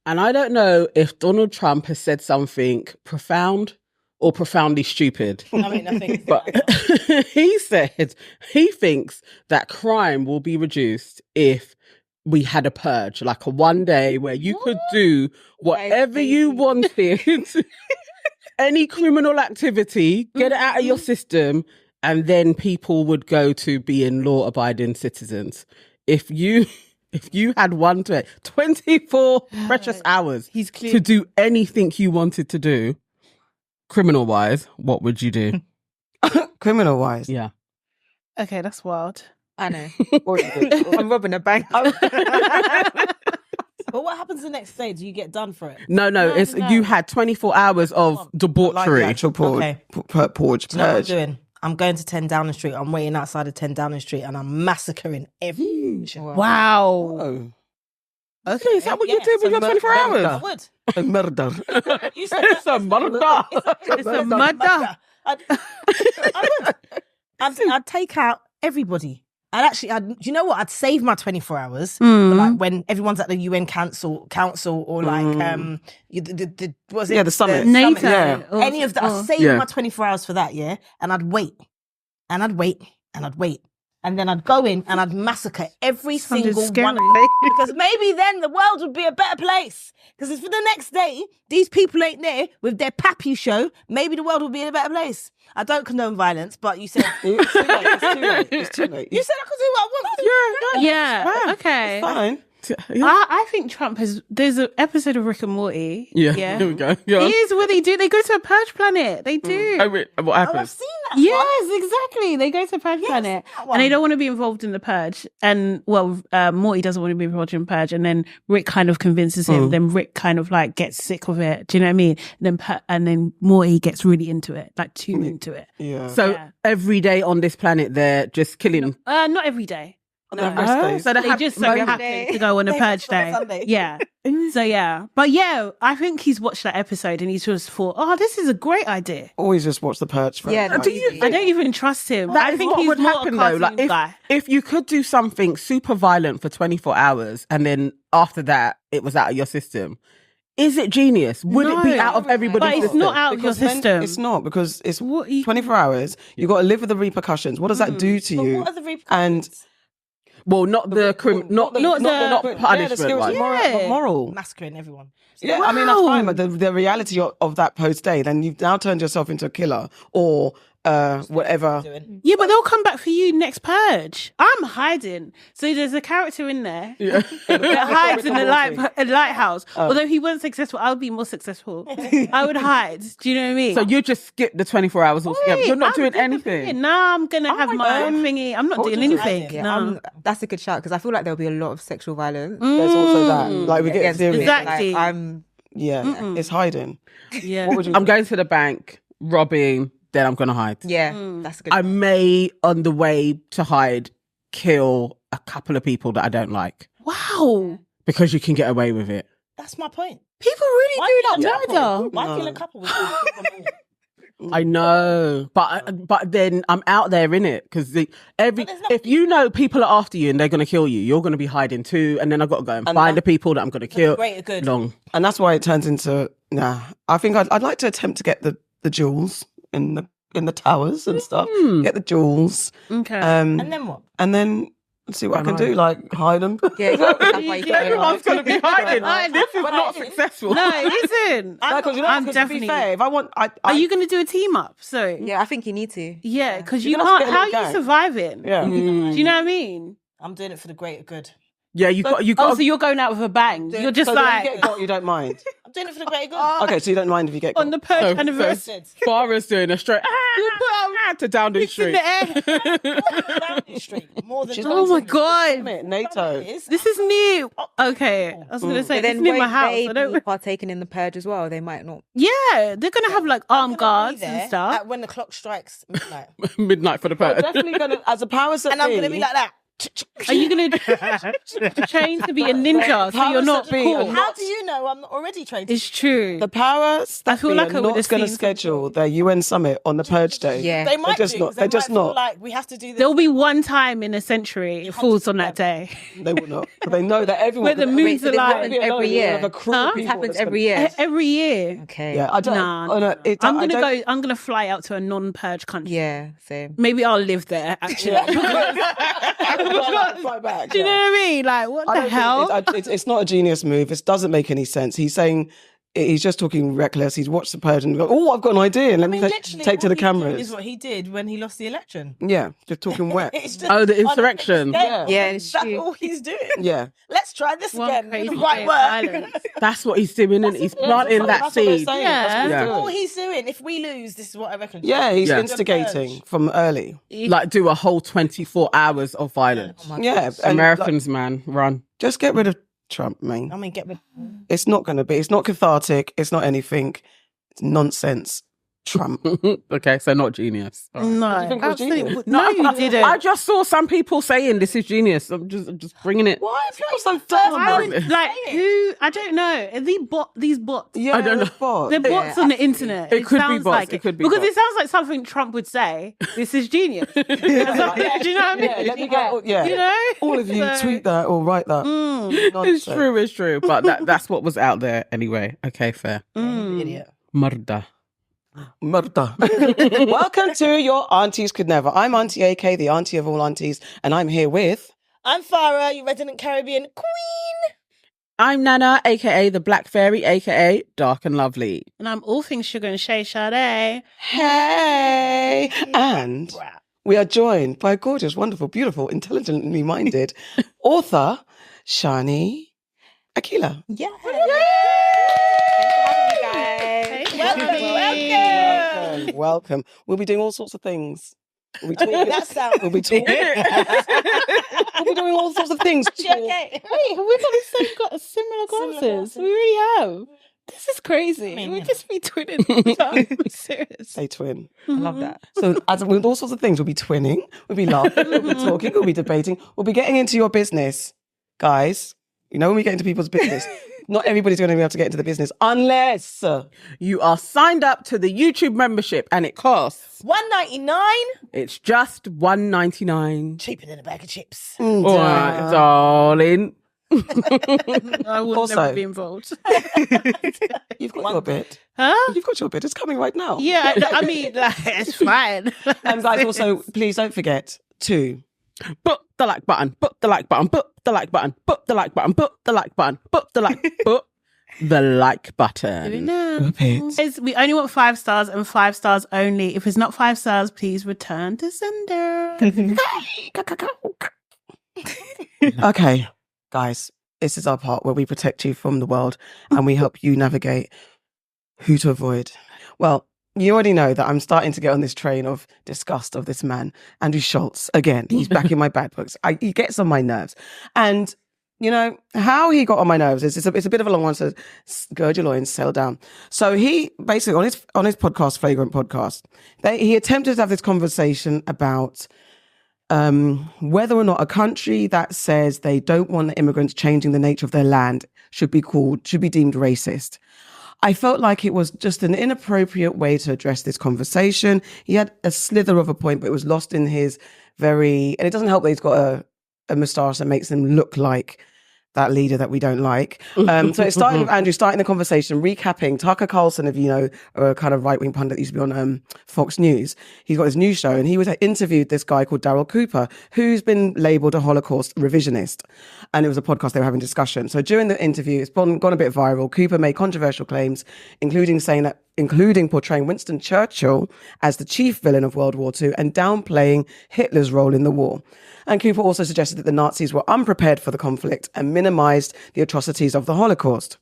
And I don't know if Donald Trump has said something profound or profoundly stupid. I mean, I think But he said he thinks that crime will be reduced if we had a purge, like a one day where you could do whatever you wanted, any criminal activity, get it out of your system, and then people would go to being law-abiding citizens. If you had 24 precious hours to do anything you wanted to do, criminal-wise, what would you do? Criminal-wise? Yeah. Okay, that's wild. I know. What would you do? I'm robbing a bank. But what happens the next day? Do you get done for it? No. It's you had 24 hours of debauchery. Like the actual purge. Do you know what I'm doing? I'm going to 10 Downing Street. I'm waiting outside of 10 Downing Street and I'm massacring every Wow. Oh. Okay, is that what you did with your 24 hours? I would. A murder. You said It's a murder. It's a murder. I'd take out everybody. Do you know what? I'd save my 24 hours. Like when everyone's at the UN council or like the summit. NATO. Yeah. Any of that. I'd save my 24 hours for that, yeah? And I'd wait. And I'd wait. And I'd wait. And then I'd go in and I'd massacre every single one. Because maybe then the world would be a better place. Because if for the next day, these people ain't there with their pappy show, maybe the world will be in a better place. I don't condone violence, but you said... It's too late. You said I could do what I want. Yeah. Okay. It's fine. I think Trump has. There's an episode of Rick and Morty. Yeah. Here we go. Yeah. Here's what they do. They go to a purge planet. They do. Oh, wait, what I've happens? seen that. Yes, exactly. They go to a purge planet, and they don't want to be involved in the purge. And Morty doesn't want to be involved in the purge, and then Rick kind of convinces him. Then Rick kind of like gets sick of it. Do you know what I mean? And then Morty gets really into it, like too into it. Yeah. So every day on this planet, they're just killing. Not every day. No. Rest So They just so happen to go on a purge day. Sunday. Yeah. So yeah. But yeah, I think he's watched that episode and he's just thought, oh, this is a great idea. Always just watch the Purge. Yeah, Like, I don't even trust him. That I is think what he's would more happen a though. cartoon Like guy. if you could do something super violent for 24 hours and then after that it was out of your system, is it genius? Would it be out of everybody's But it's system? not out of your system. It's not, because it's 24 hours. You got to live with the repercussions. What does that do to But you? what are the repercussions? And Well, not the not punishment wise. but moral. Massacring everyone. Yeah, I mean, that's fine, but the reality of that post day, then you've now turned yourself into a killer or whatever. Yeah, but they'll come back for you next purge. I'm hiding. So there's a character in there that hides in the lighthouse. Although he wasn't successful, I would be more successful. I would hide. Do you know what I mean? So you just skip the 24 hours altogether. You're not doing anything. Nah, I'm going to have my own thingy. I'm not doing anything. Yeah, No. that's a good shout because I feel like there'll be a lot of sexual violence. There's also that. Like, we get against serious. women. Exactly. Like, It's hiding. Yeah. What would you I'm going to the bank, robbing, then I'm going to hide. that's a good I may, on the way to hide, kill a couple of people that I don't like. Wow. Because you can get away with it. That's my point. People really do that murder. Why kill a couple? I know, but then I'm out there in it because if you know people are after you and they're going to kill you, you're going to be hiding too, and then I've got to go and find the people that I'm going to kill. Greater good. Long, And that's why it turns into, I think I'd like to attempt to get the jewels in the towers and stuff. Get the jewels. Okay. And then what? And then see what I can do, like hide them. Yeah, exactly. That's why you don't everyone's going to be hiding. This is But not it is. successful. No, it isn't. I'm definitely. To be fair, if I want, Are you going to do a team up? So Yeah, I think you need to. yeah, because you You're gonna can't. have to How get in are the you gang. surviving? Yeah. Do you know what I mean? I'm doing it for the greater good. Yeah, you got. Oh, so you're going out with a bang. You're just So like when you get got, you don't mind. I'm doing it for the greater good. Okay, so you don't mind if you get on got. the purge anniversary. Farah's doing a straight to Downing It's in Street. the air. Straight. More than Oh my god, NATO. this is new. Okay, I was gonna say But this then is near my won't house. they I don't. be partaking in the purge as well? They might not. Yeah, they're gonna have like armed guards and stuff. When the clock strikes midnight. Midnight for the purge. Definitely gonna, as a powers that And I'm be, going to be like that. Are you going to train to be a ninja so you're not cool? How do you know I'm not already trained? It's true. The powers that I feel be like are I would not have going to seen schedule their UN summit on the Purge Day. Yeah. They might just do, not. 'cause They're just might feel not. like we have to do this. There'll be one time in a century it falls on that day. They will not. But they know that everyone. Where the moon's so this aligned. happens every year. Have a crew Huh? of This people happens that's every gonna- year. Every year. Okay. Yeah, I don't. Nah, oh, no, it, I'm I gonna don't- go. I'm gonna fly out to a non-purge country. Yeah, same. Maybe I'll live there. Actually, Fly back, do you know yeah. what I mean? Like, what I the don't hell? think it's not a genius move. It doesn't make any sense. He's saying he's just talking reckless. He's watched the Purge and go, "Oh, I've got an idea," and let me literally, take to what the he's doing cameras. is what he did when he lost the election. Yeah, just talking wet. It's just Oh, the on a insurrection. big scale. Yeah, it's That's true. all he's doing. Yeah, Let's try this One again. crazy It might day of work. violence. That's what he's doing, and he's planting that That's what they're seed. saying. Yeah. That's what he's Yeah. doing. All he's doing. If we lose, this is what I reckon. Yeah, he's Yeah. instigating from early. Like, do a whole 24 hours of violence. Yeah, and Americans, man, run. just get rid of Trump, man. I mean, get rid. It's not going to be. It's not cathartic. It's not anything. It's nonsense. Trump. Okay, so not genius. All right. No, think it was absolutely. genius? No, you didn't. I just saw some people saying this is genius. I'm just bringing it. Why is people so dumb? I would, like who? I don't know. Are these bots? Yeah, I don't know. Bots. They're bots on the internet. It could be sounds bots. Like It could be because bots. it sounds like something Trump would say. This is genius. Do you know what I mean? Yeah, let me get. Yeah, You know, all of you So- tweet that or write that. It's Nonsense. true, it's true. But that's what was out there anyway. Okay, fair. Idiot. Murda. Murda. Welcome to your Aunties Could Never. I'm Auntie AK, the auntie of all aunties, and I'm here with. I'm Farah, your resident Caribbean queen. I'm Nana, aka the Black Fairy, aka Dark and Lovely. And I'm all things sugar and Shay Sade. Hey! And we are joined by a gorgeous, wonderful, beautiful, intelligently minded author, Shani Akila. Yeah. Thanks for having me, guys. Welcome. Welcome. We'll be doing all sorts of things. We'll be talking. That sounds. We'll be talking. We'll be doing all sorts of things. Okay. Wait, have we got similar glasses? glasses. We really have. This is crazy. mean, We'll yeah. just be twinning. Be serious. Say twin. I love that. So as with all sorts of things, we'll be twinning, we'll be laughing, we'll be talking, we'll be debating, we'll be getting into your business. Guys, you know when we get into people's business, not everybody's going to be able to get into the business unless You are signed up to the YouTube membership and it costs. $1.99. It's just $1.99. Cheaper than a bag of chips. All right, darling. I would Also- never be involved. you've got your bit. Huh? You've got your bit. It's coming right now. Yeah, I mean, like, it's fine. And guys, also, please don't forget to Put the like button. Put the like button. Put the like button. Put the like button. Put the like button. Put the like. Put the like button. Guys, we only want 5 stars and 5 stars only. If it's not 5 stars, please return to sender. Okay, guys, this is our part where we protect you from the world and we help you navigate who to avoid. Well, you already know that I'm starting to get on this train of disgust of this man, Andrew Schulz. Again, he's back in my bad books. He gets on my nerves. And, you know, how he got on my nerves is it's a bit of a long one, so gird your loins, settle down. So he basically, on his podcast, Flagrant Podcast, he attempted to have this conversation about whether or not a country that says they don't want the immigrants changing the nature of their land should be deemed racist. I felt like it was just an inappropriate way to address this conversation. He had a slither of a point, but it was lost in his and it doesn't help that he's got a moustache that makes him look like that leader that we don't like. So it started with Andrew starting the conversation, recapping Tucker Carlson, if you know, a kind of right-wing pundit that used to be on Fox News. He's got his news show and he interviewed this guy called Daryl Cooper, who's been labelled a Holocaust revisionist. And it was a podcast they were having discussion. So during the interview, it's gone a bit viral. Cooper made controversial claims, including portraying Winston Churchill as the chief villain of World War II and downplaying Hitler's role in the war. And Cooper also suggested that the Nazis were unprepared for the conflict and minimised the atrocities of the Holocaust.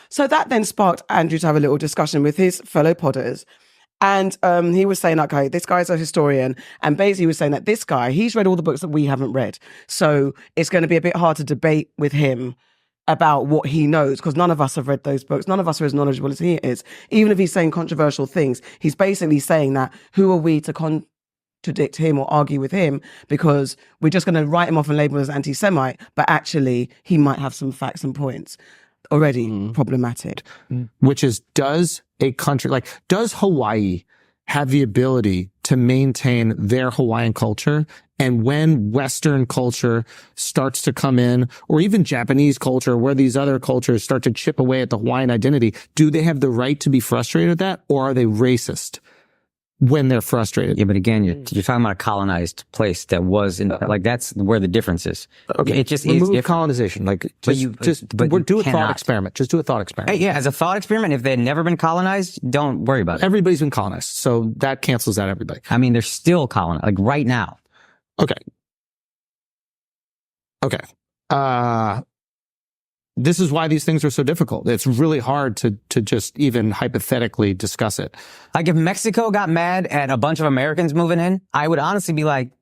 So that then sparked Andrew to have a little discussion with his fellow podders. And he was saying, okay, this guy's a historian. And basically he was saying that this guy, he's read all the books that we haven't read. So it's going to be a bit hard to debate with him about what he knows, because none of us have read those books. None of us are as knowledgeable as he is. Even if he's saying controversial things, he's basically saying that who are we to contradict him or argue with him because we're just going to write him off and label him as anti-Semite, but actually he might have some facts and points. Already problematic. Which is, does Hawaii have the ability to maintain their Hawaiian culture? And when Western culture starts to come in, or even Japanese culture, where these other cultures start to chip away at the Hawaiian identity, do they have the right to be frustrated with that? Or are they racist when they're frustrated? Yeah, but again, you're talking about a colonized place that was in, like, that's where the difference is. Okay. It just Remove is different. colonization. Like, do a thought experiment. Just do a thought experiment. Hey, yeah, as a thought experiment, if they'd never been colonized, don't worry about it. Everybody's been colonized, so that cancels out everybody. I mean, they're still colonized, like right now. Okay. This is why these things are so difficult. It's really hard to just even hypothetically discuss it. Like, if Mexico got mad at a bunch of Americans moving in, I would honestly be like,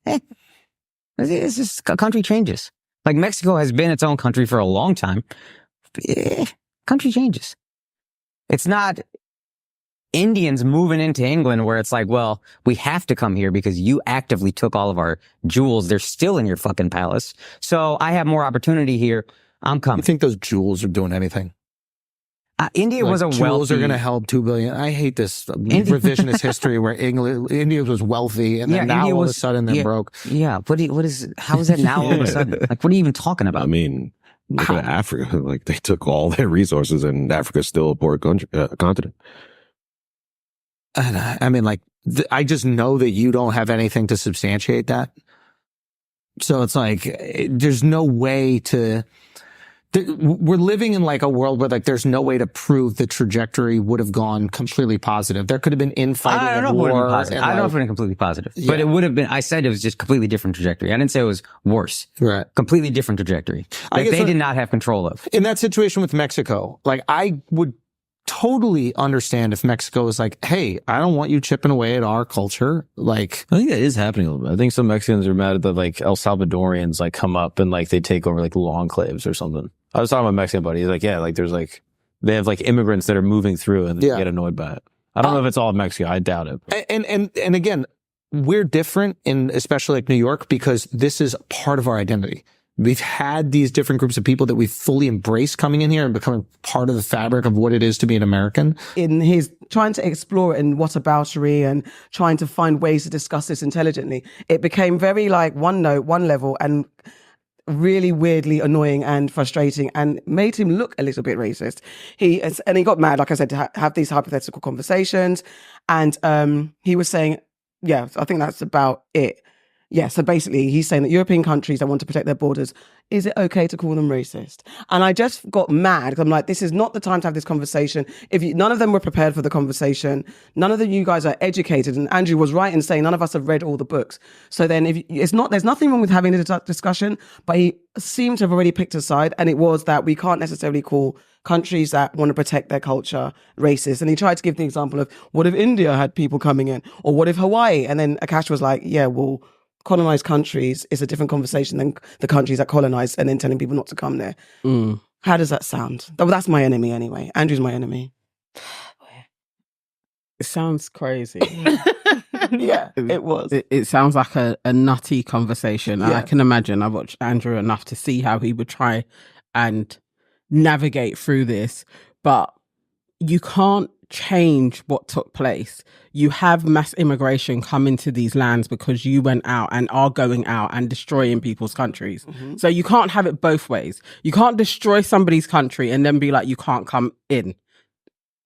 it's just country changes. Like, Mexico has been its own country for a long time. Country changes. It's not Indians moving into England where it's like, well, we have to come here because you actively took all of our jewels. They're still in your fucking palace. So I have more opportunity here. I'm coming. You think those jewels are doing anything? India was a wealthy... Jewels are going to help 2 billion. I hate this revisionist history where India was wealthy and then now all of a sudden they're broke. Yeah. How is that now all of a sudden? Like, what are you even talking about? I mean, look at Africa. Like, they took all their resources and Africa's still a poor continent. And I mean, like, I just know that you don't have anything to substantiate that. So it's like, there's no way to... We're living in like a world where like there's no way to prove the trajectory would have gone completely positive. There could have been infighting. I don't know if it would have been positive. I don't know if it would have been completely positive, but it would have been. I said it was just completely different trajectory. I didn't say it was worse. Right. Completely different trajectory that they did not have control of. In that situation with Mexico, like, I would totally understand if Mexico was like, hey, I don't want you chipping away at our culture. Like, I think that is happening a little bit. I think some Mexicans are mad that like El Salvadorians like come up and like they take over like little enclaves or something. I was talking about a Mexican buddy. He's like, yeah, like there's like, they have like immigrants that are moving through and they get annoyed by it. I don't know if it's all of Mexico. I doubt it. And again, we're different in especially like New York because this is part of our identity. We've had these different groups of people that we've fully embraced coming in here and becoming part of the fabric of what it is to be an American. In his trying to explore it in whataboutery and trying to find ways to discuss this intelligently, it became very like one note, one level, and really weirdly annoying and frustrating, and made him look a little bit racist. He got mad, like I said, to have these hypothetical conversations. And he was saying, yeah, I think that's about it. Yeah, so basically he's saying that European countries that want to protect their borders, is it okay to call them racist? And I just got mad because I'm like, this is not the time to have this conversation. None of them were prepared for the conversation. None of you guys are educated. And Andrew was right in saying none of us have read all the books. So then there's nothing wrong with having a discussion, but he seemed to have already picked a side. And it was that we can't necessarily call countries that want to protect their culture racist. And he tried to give the example of, what if India had people coming in? Or what if Hawaii? And then Akash was like, yeah, well, colonized countries is a different conversation than the countries that colonize and then telling people not to come there. How does that sound? That's my enemy anyway. Andrew's my enemy. It sounds crazy. Yeah, it was. It sounds like a nutty conversation. Yeah. I can imagine. I watched Andrew enough to see how he would try and navigate through this, but you can't change what took place. You have mass immigration come into these lands because you went out and are going out and destroying people's countries. Mm-hmm. So you can't have it both ways. You can't destroy somebody's country and then be like, you can't come in.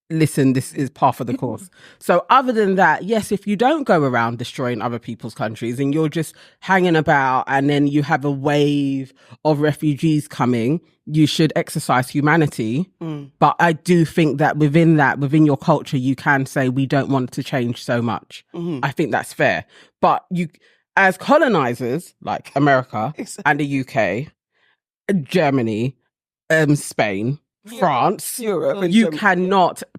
Listen, this is par for the course. So other than that, yes, if you don't go around destroying other people's countries and you're just hanging about and then you have a wave of refugees coming, you should exercise humanity. But I do think that within your culture, you can say we don't want to change so much. I think that's fair. But you, as colonizers, like America and the UK, Germany, Spain, France, Europe,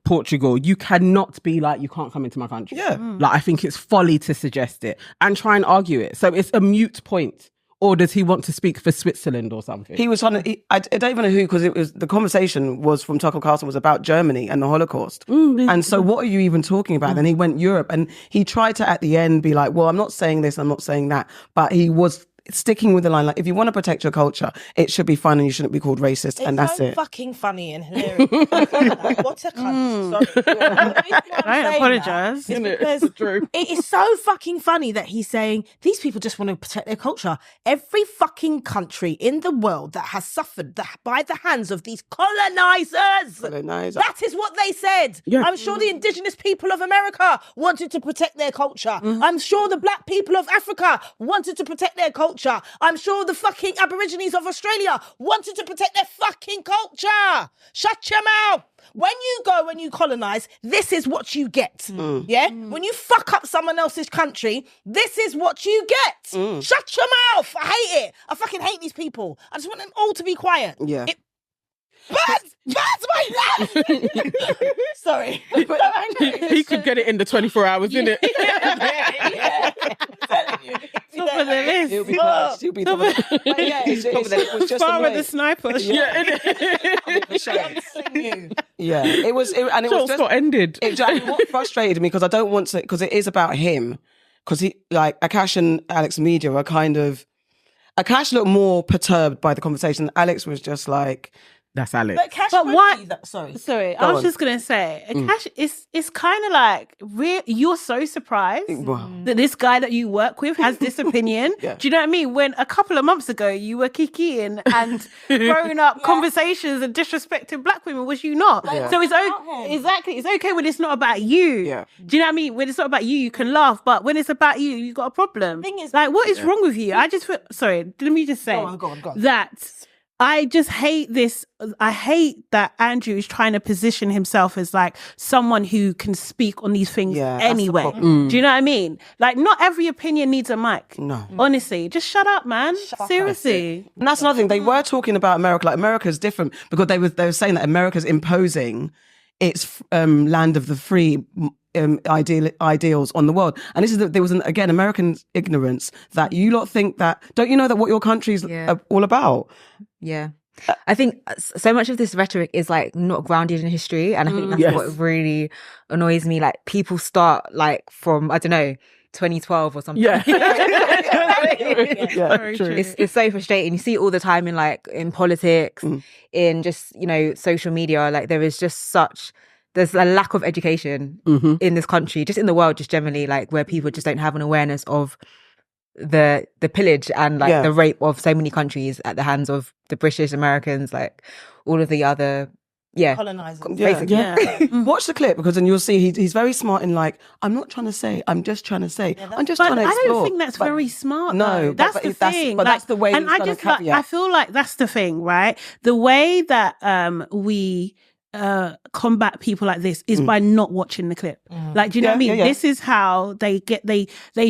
Portugal, you cannot be like, you can't come into my country. Yeah. Like, I think it's folly to suggest it and try and argue it. So it's a moot point Or does he want to speak for Switzerland or something? He was trying to. I don't even know who, because it was the conversation was from Tucker Carlson was about Germany and the Holocaust. And so, what are you even talking about? Then he went Europe, and he tried to at the end be like, "Well, I'm not saying this, I'm not saying that," but he was sticking with the line like, if you want to protect your culture, it should be fun and you shouldn't be called racist, and that's it. Fucking funny and hilarious. What a cunt. Sorry. I apologise. Because it is so fucking funny that he's saying these people just want to protect their culture. Every fucking country in the world that has suffered by the hands of these colonizers. That is what they said. Yeah. I'm sure the indigenous people of America wanted to protect their culture. I'm sure the black people of Africa wanted to protect their culture. I'm sure the fucking Aborigines of Australia wanted to protect their fucking culture. Shut your mouth. When you go and you colonize, this is what you get. Yeah? When you fuck up someone else's country, this is what you get. Shut your mouth. I hate it. I fucking hate these people. I just want them all to be quiet. Yeah. That's my life. Sorry. He could get it in the 24 hours, didn't it? Top of the list. He'll be top of the list. It was just Far with the sniper. Yeah, it was, and it was just got ended. What frustrated me, because I don't want to, because it is about him, because he, like, Akash and Alex Media are kind of, Akash looked more perturbed by the conversation. Alex was just like, that's Alex. But why? Sorry. I was just gonna say, Akash, it's kind of like you're so surprised that this guy that you work with has this opinion. Do you know what I mean? When a couple of months ago you were kikiing and throwing up conversations and disrespecting black women, was you not? So it's okay. Exactly, it's okay when it's not about you. Do you know what I mean? When it's not about you, you can laugh, but when it's about you, you've got a problem. Thing is, like, what is wrong with you? I just feel, sorry. Let me just say go on. that. I just hate this. I hate that Andrew is trying to position himself as like someone who can speak on these things anyway. Do you know what I mean? Like, not every opinion needs a mic. No. Honestly, just shut up, man. Seriously. And that's another thing. They were talking about America. Like, America's different because they were saying that America's imposing its land of the free ideals on the world. And there was again American ignorance that you lot think that, don't you know that what your country's all about? Yeah. I think so much of this rhetoric is like not grounded in history, and I think that's what really annoys me. Like, people start like from, I don't know, 2012 or something. It's so frustrating. You see it all the time in politics, in just, social media. Like, there's a lack of education in this country, just in the world, just generally, like, where people just don't have an awareness of the pillage and the rape of so many countries at the hands of the British, Americans, like all of the other colonizers. Watch the clip, because then you'll see he's very smart in like, I'm not trying to say, I'm just trying to say, I'm just trying to explore. I don't think that's very smart. No, that's the thing. But that's the way. And I feel like that's the thing, right? The way that we combat people like this is by not watching the clip. Like, do you know what I mean? This is how they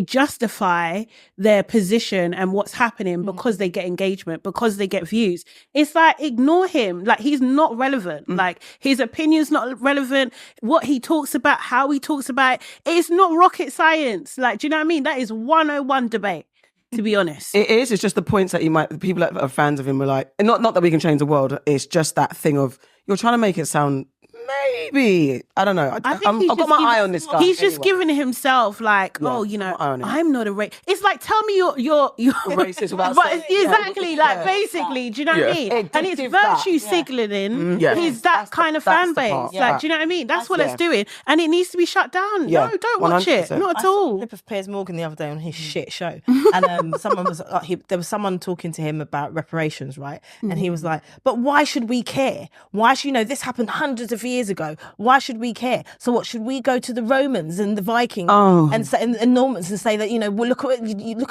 justify their position and what's happening because they get engagement, because they get views. It's like, ignore him. Like, he's not relevant. Like, his opinion's not relevant. What he talks about, how he talks about it, it's not rocket science. Like, do you know what I mean? That is 101 debate, to be honest. It is. It's just the points that the people that are fans of him were like, not that we can change the world. It's just that thing of, you're trying to make it sound, maybe, I don't know. I've got my eye on this guy. He's just giving himself like, I'm not a racist. It's like, tell me you're racist without saying exactly, like, basically, do you know what I mean? And it's virtue signaling. He's that kind of fan base. Like, do you know what I mean? That's what it's doing, and it needs to be shut down. No, don't watch 100%. It. Not at all. I saw a clip of Piers Morgan the other day on his shit show, and someone was there was someone talking to him about reparations, right? And he was like, "But why should we care? Why should this happened hundreds of years ago? Why should we care? So what, should we go to the Romans and the Vikings and say, and Normans and say that, well, look at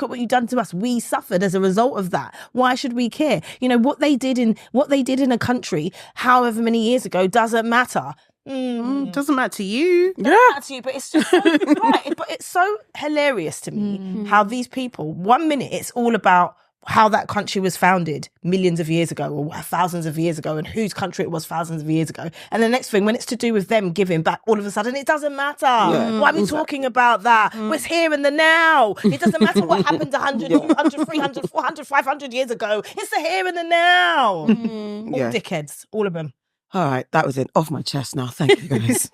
what you've done to us. We suffered as a result of that. Why should we care? What they did in a country however many years ago doesn't matter." Doesn't matter to you. Doesn't matter to you, but it's just so, right. But it's so hilarious to me how these people, 1 minute it's all about how that country was founded millions of years ago or thousands of years ago and whose country it was thousands of years ago. And the next thing, when it's to do with them giving back, all of a sudden, it doesn't matter. Why are we talking about that? We're here in the now. It doesn't matter what happened 100, 200, 300, 400, 500 years ago. It's the here and the now. All dickheads, all of them. All right, that was it. Off my chest now. Thank you, guys.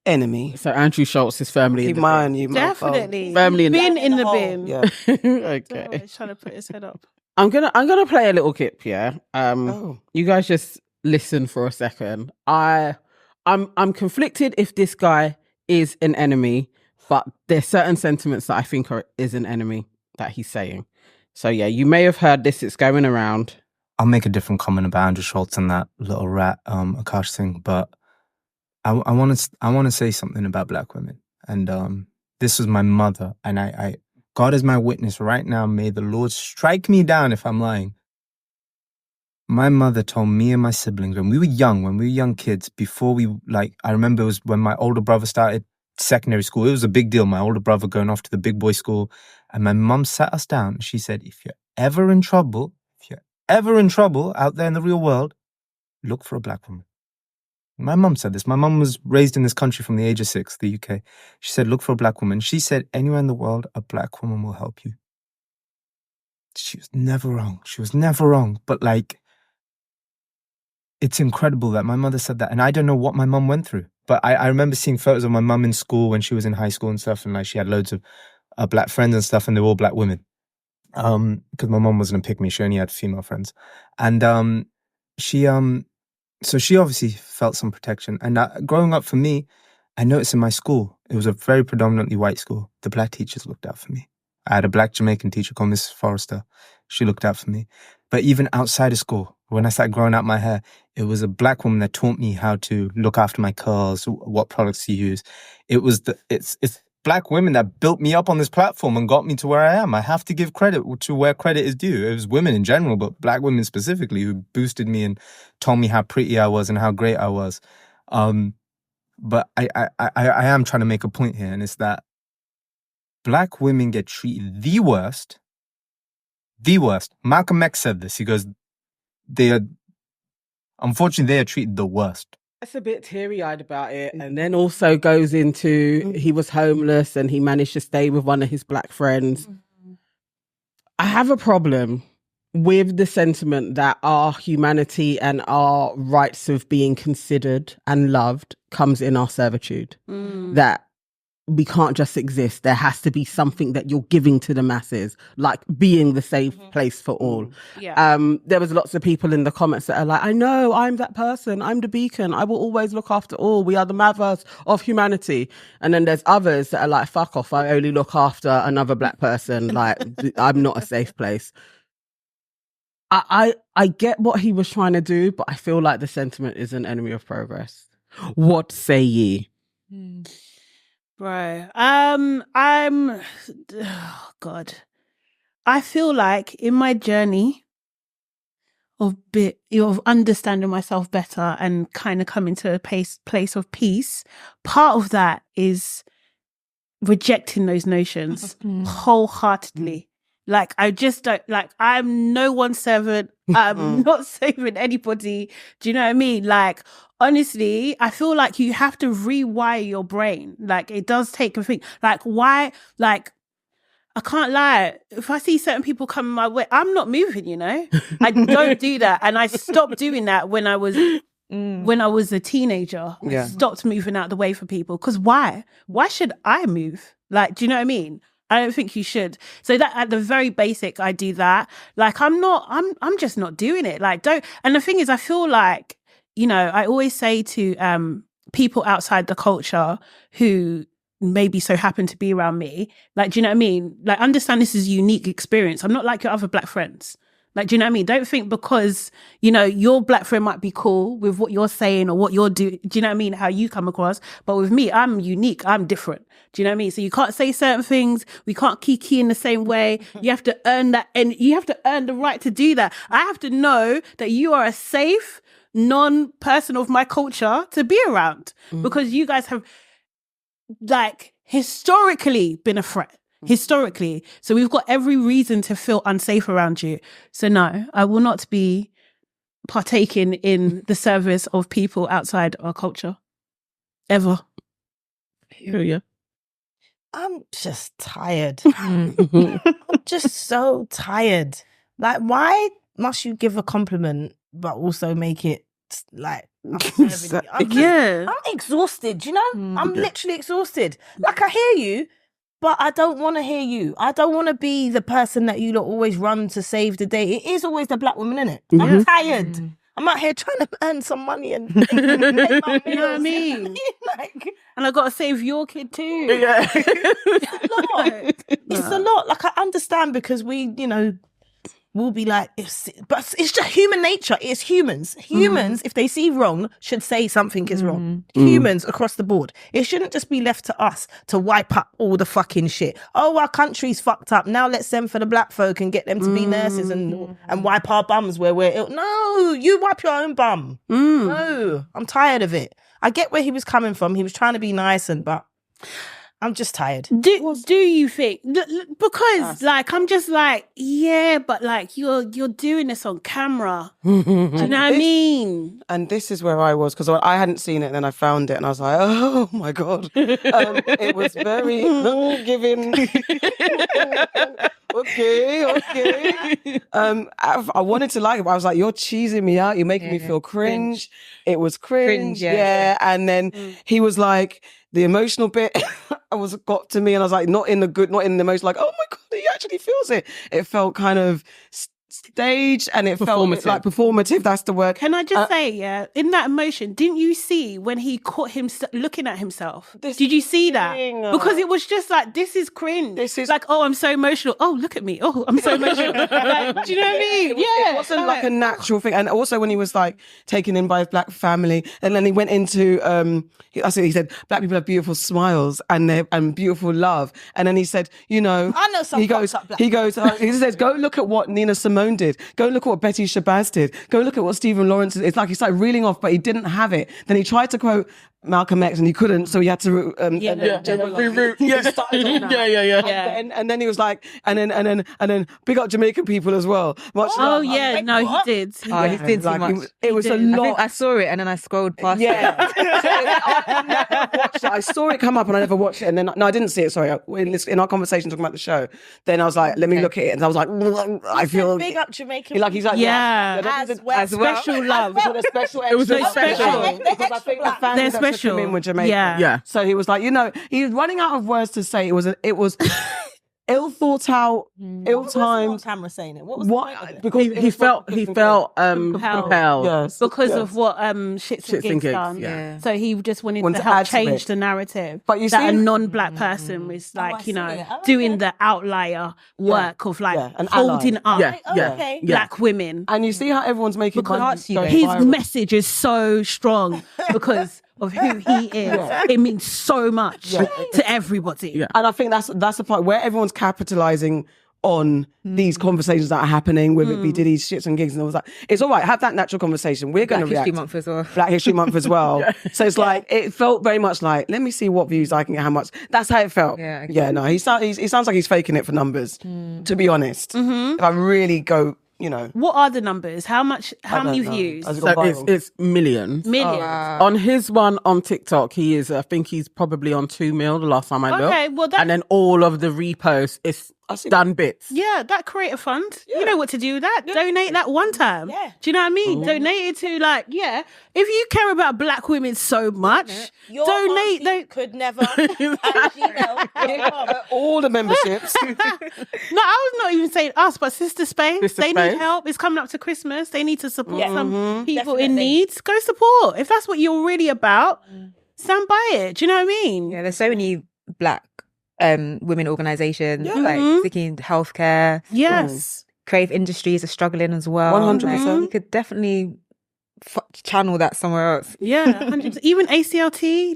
Enemy. So Andrew Schulz is firmly in the bin. You Definitely. Firmly in the bin. Yeah. Okay. He's trying to put his head up. I'm gonna play a little clip, yeah. You guys just listen for a second. I'm conflicted if this guy is an enemy, but there's certain sentiments that I think is an enemy that he's saying. So yeah, you may have heard this, it's going around. I'll make a different comment about Andrew Schulz and that little rat Akash thing, but I want to say something about black women. And this was my mother, and I God is my witness right now. May the Lord strike me down if I'm lying. My mother told me and my siblings when we were young kids, before I remember it was when my older brother started secondary school. It was a big deal. My older brother going off to the big boy school, and my mum sat us down. She said, if you're ever in trouble out there in the real world, look for a black woman. My mum said this. My mum was raised in this country from the age of 6, the UK. She said, look for a black woman. She said, anywhere in the world, a black woman will help you. She was never wrong. But it's incredible that my mother said that. And I don't know what my mum went through. But I remember seeing photos of my mum in school when she was in high school and stuff. And she had loads of black friends and stuff. And they were all black women. Because my mum wasn't a pick me. She only had female friends. And so she obviously felt some protection. And growing up for me, I noticed in my school, it was a very predominantly white school. The black teachers looked out for me. I had a black Jamaican teacher called Mrs. Forrester. She looked out for me. But even outside of school, when I started growing out my hair, it was a black woman that taught me how to look after my curls, what products to use. It's black women that built me up on this platform and got me to where I am. I have to give credit to where credit is due. It was women in general, but black women specifically who boosted me and told me how pretty I was and how great I was. But I am trying to make a point here, and it's that black women get treated the worst. The worst. Malcolm X said this. He goes, unfortunately, they are treated the worst. That's a bit teary-eyed about it, and then also goes into he was homeless and he managed to stay with one of his black friends. I have a problem with the sentiment that our humanity and our rights of being considered and loved comes in our servitude. That we can't just exist. There has to be something that you're giving to the masses, like being the safe place for all. There was lots of people in the comments that are like, I know, I'm that person. I'm the beacon. I will always look after all. We are the mothers of humanity. And then there's others that are like, fuck off. I only look after another black person. Like, I'm not a safe place. I get what he was trying to do, but I feel like the sentiment is an enemy of progress. What say ye? Right. God. I feel like in my journey of understanding myself better and kind of coming to a place of peace, part of that is rejecting those notions wholeheartedly. Like, I just don't, I'm no one's servant. I'm not saving anybody. Do you know what I mean? Like, honestly, I feel like you have to rewire your brain. Like, it does take a thing. Like, why? Like, I can't lie. If I see certain people coming my way, I'm not moving, you know? I don't do that. And I stopped doing that when I was a teenager. I stopped moving out the way for people. Because why? Why should I move? Like, do you know what I mean? I don't think you should. So that at the very basic, I do that. Like, I'm just not doing it. Like, don't. And the thing is, I feel like, you know, I always say to people outside the culture who maybe so happen to be around me, like, do you know what I mean? Like, understand this is a unique experience. I'm not like your other black friends. Like, do you know what I mean? Don't think because, you know, your black friend might be cool with what you're saying or what you're doing. Do you know what I mean? How you come across. But with me, I'm unique. I'm different. Do you know what I mean? So you can't say certain things. We can't kiki in the same way. You have to earn that. And you have to earn the right to do that. I have to know that you are a safe, non-person of my culture to be around. Because you guys have, like, historically been a threat. historically. So we've got every reason to feel unsafe around you. So no, I will not be partaking in the service of people outside our culture. Ever. Yeah. I'm just tired. I'm just so tired. Like, why must you give a compliment but also make it like I'm exhausted, you know? I'm literally exhausted. Like, I hear you, but I don't want to hear you. I don't want to be the person that you lot always run to save the day. It is always the black woman, innit? I'm tired. I'm out here trying to earn some money and pay my meals. You know what I mean? Like, and I got to save your kid too. Yeah. It's a lot. Like, I understand because we, you know, will be like, but it's just human nature. It's humans. Humans, if they see wrong, should say something is wrong. Humans across the board. It shouldn't just be left to us to wipe up all the fucking shit. Oh, our country's fucked up. Now let's send for the black folk and get them to be nurses and wipe our bums where we're ill. No, you wipe your own bum. No, I'm tired of it. I get where he was coming from. He was trying to be nice, but I'm just tired. Do you think because like I'm just like, yeah, but like you're doing this on camera. Do you know what I mean? And this is where I was, because I hadn't seen it and then I found it and I was like, oh my God. It was very giving. Okay. I wanted to like it, but I was like, you're cheesing me out. You're making me feel cringe. It was cringe. Yeah. And then he was like, the emotional bit got to me, and I was like, not in the most like, oh my God, he actually feels it. It felt kind of staged and it felt like performative. That's the word. Can I just say, in that emotion, didn't you see when he caught him looking at himself? Did you see that? Because it was just like, this is cringe. This is like, oh, I'm so emotional. Oh, look at me. Oh, I'm so emotional. Like, do you know what I mean? It wasn't like a natural thing. And also when he was like taken in by his black family, and then he went into, he said, black people have beautiful smiles and beautiful love. And then he said, you know, I know some he says, go look at what Nina Simone did. Go look at what Betty Shabazz did. Go look at what Stephen Lawrence did. It's like he started reeling off, but he didn't have it. Then he tried to quote Malcolm X and he couldn't, so he had to And then he was like, and then big up Jamaican people as well. He did. He did too much. It was a lot. I saw it and then I scrolled past it. I saw it come up and I never watched it, and then I didn't see it. Sorry, in our conversation talking about the show, then I was like, let me look at it, and I was like, I feel big up Jamaican. He's like, as well. Special love. It was a special. Because I think the family that took him in with Jamaica. Yeah. So he was like, you know, he was running out of words to say. It was ill thought out, ill timed. Camera saying it. Because he felt compelled. Yes. Because of what Shits and Gigs done. Yeah. So he just wanted to help change the narrative. But you that see, a non-black person was like, doing the outlier work of like holding up black women. And you see how everyone's making his message is so strong because of who he is. It means so much to everybody. And I think that's the part where everyone's capitalizing on these conversations that are happening, whether it be Diddy's Shits and Gigs and all that. It's all right, have that natural conversation. We're going to react. Black History Month as well. Black History Month as well. So it's like, it felt very much like, let me see what views I can get, how much. That's how it felt. He sounds like he's faking it for numbers, to be honest. If I really go, you know. What are the numbers? How many views? So it's millions. On his one on TikTok, I think he's probably on 2 mil the last time I looked. Okay, well and then all of the reposts, it's done bits. Yeah, that creator fund. You know what to do with that. Donate that one time. Yeah. Do you know what I mean? Donate it to if you care about black women so much, donate. Could never all the memberships. No, I was not even saying us, but Sister Space. They need help. It's coming up to Christmas. They need to support some people in need. Go support. If that's what you're really about, stand by it. Do you know what I mean? Yeah, there's so many black women organizations like seeking healthcare. Yes. Creative industries are struggling as well. 100%. You could definitely channel that somewhere else. Yeah, 100%. Even ACLT,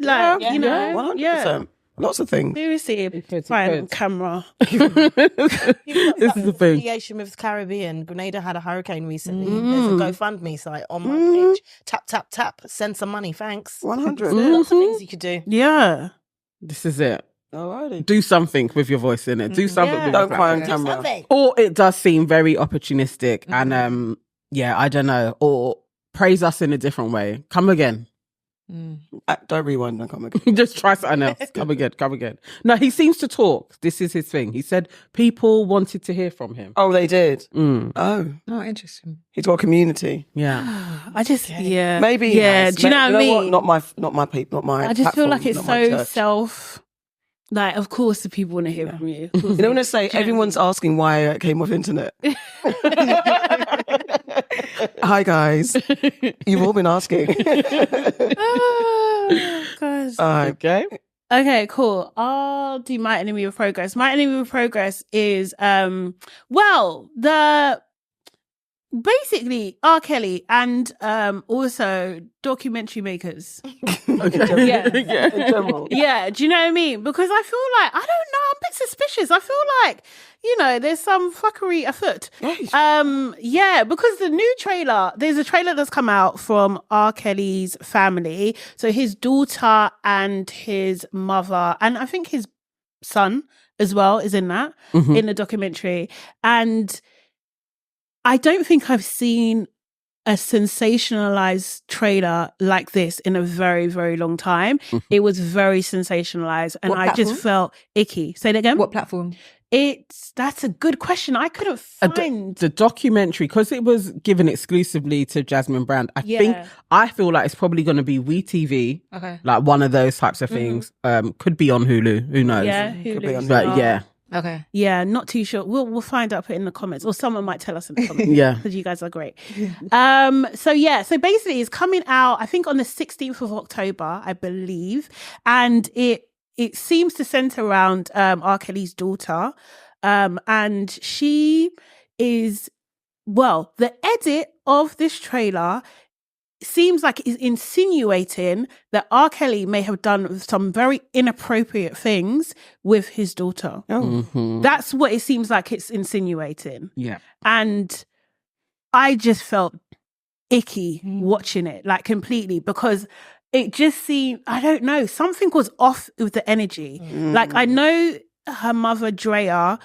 you know. 100%. Yeah. Lots of things. Seriously, fine on camera. This is the thing. Affiliation with Caribbean. Grenada had a hurricane recently. There's a GoFundMe site on my page. Tap, send some money, thanks. 100. Lots of things you could do. Yeah. This is it. Alrighty. Do something with your voice in it. Do something. With Don't your cry on platform. camera. Or it does seem very opportunistic, and I don't know. Or praise us in a different way. Come again. Don't rewind and come again. Just try something else. Come again. No, he seems to talk. This is his thing. He said people wanted to hear from him. Oh, they did. Mm. Oh, interesting. he's got a community. Yeah. I just, Maybe. Do you know what I mean? Not my people. Not my. I just feel platform, like it's not my so church. self. Like, of course, the people want to hear from you. You don't want to say everyone's asking why I came off internet. Hi guys, you've all been asking. Okay, cool. I'll do My Enemy of Progress. My Enemy of Progress is basically R. Kelly and also documentary makers. Okay. Yeah, do you know what I mean? Because I feel like, I don't know, I'm a bit suspicious. I feel like, there's some fuckery afoot. Because the new trailer, there's a trailer that's come out from R. Kelly's family. So his daughter and his mother, and I think his son as well is in that, in the documentary. And I don't think I've seen a sensationalized trailer like this in a very, very long time. It was very sensationalized, and I just felt icky. Say that again? What platform? That's a good question. I couldn't find the documentary, because it was given exclusively to Jasmine Brand. I feel like it's probably going to be WeTV, like one of those types of things. Could be on Hulu. Who knows? Yeah, Hulu. Could be on But Hulu. yeah. Okay. Yeah, not too sure. We'll find out, put it in the comments, or someone might tell us in the comments. Yeah, because you guys are great. So basically, it's coming out, I think, on the 16th of October, I believe, and it seems to center around R. Kelly's daughter, and she is the edit of this trailer seems like it's insinuating that R. Kelly may have done some very inappropriate things with his daughter. That's what it seems like it's insinuating. Yeah. And I just felt icky watching it, like completely, because it just seemed, I don't know, something was off with the energy. Like, I know her mother, Drea,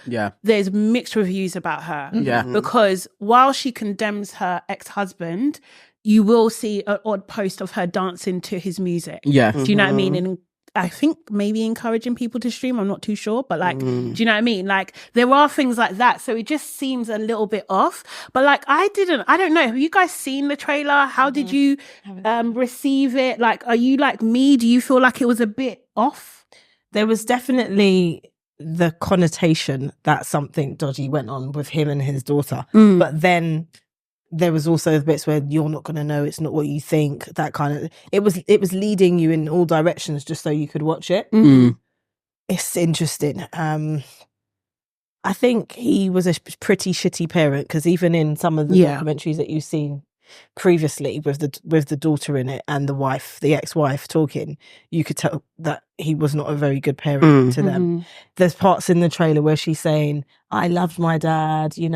there's mixed reviews about her. Yeah. Because while she condemns her ex-husband, you will see an odd post of her dancing to his music. Yeah. Do you know what I mean? And I think maybe encouraging people to stream. I'm not too sure. But like, do you know what I mean? Like, there are things like that. So it just seems a little bit off. But like, I don't know. Have you guys seen the trailer? How did you receive it? Like, are you like me? Do you feel like it was a bit off? There was definitely the connotation that something dodgy went on with him and his daughter. But then there was also the bits where you're not going to know, it's not what you think, that kind of, it was leading you in all directions just so you could watch it. It's interesting. I think he was a pretty shitty parent, because even in some of the documentaries that you've seen previously with the daughter in it and the ex-wife talking, you could tell that he was not a very good parent to them. There's parts in the trailer where she's saying, I loved my dad, he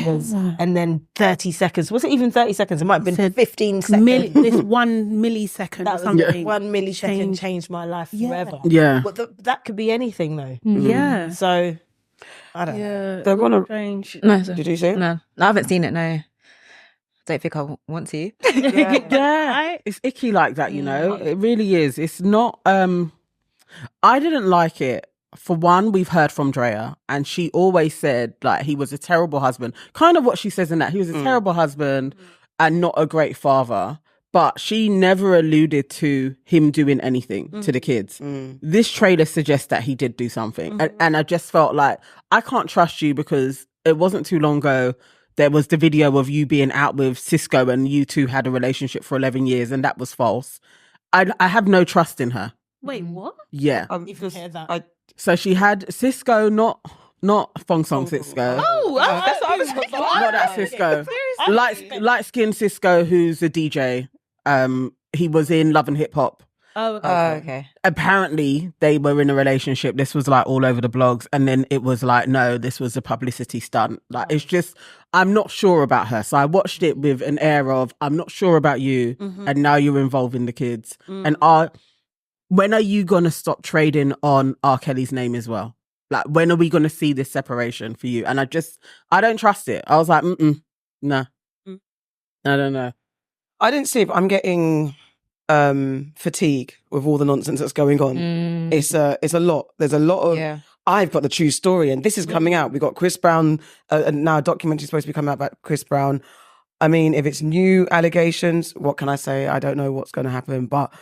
was, and then 30 seconds, was it even 30 seconds? It might have been 15 seconds. This 1 millisecond that or something. 1 millisecond changed my life forever. Yeah. But that could be anything though. Yeah. So, I don't know. Yeah. They're gonna. Strange. No, Did you see it? No, I haven't seen it. No, don't think I want to. It's icky like that, It really is. It's not. I didn't like it. For one, we've heard from Drea, and she always said like he was a terrible husband. Kind of what she says in that, he was a terrible husband and not a great father. But she never alluded to him doing anything to the kids. This trailer suggests that he did do something, and I just felt like I can't trust you, because it wasn't too long ago. There was the video of you being out with Cisco and you two had a relationship for 11 years, and that was false. I have no trust in her. Wait, what? Yeah. So she had Cisco, not Fong Song Cisco. That's what I was Not that Cisco. Light-skinned Cisco, who's a DJ. He was in Love and Hip Hop. Oh, okay. Apparently, they were in a relationship. This was like all over the blogs. And then it was like, no, this was a publicity stunt. Like, it's just, I'm not sure about her. So I watched it with an air of, I'm not sure about you. And now you're involving the kids. And when are you going to stop trading on R. Kelly's name as well? Like, when are we going to see this separation for you? And I don't trust it. I was like, nah. I don't know. I didn't see it, but I'm getting fatigue with all the nonsense that's going on. It's a lot. There's a lot of... I've got the true story, and this is coming out. We got Chris Brown, and now a documentary is supposed to be coming out about Chris Brown. I mean, if it's new allegations, what can I say? I don't know what's going to happen, but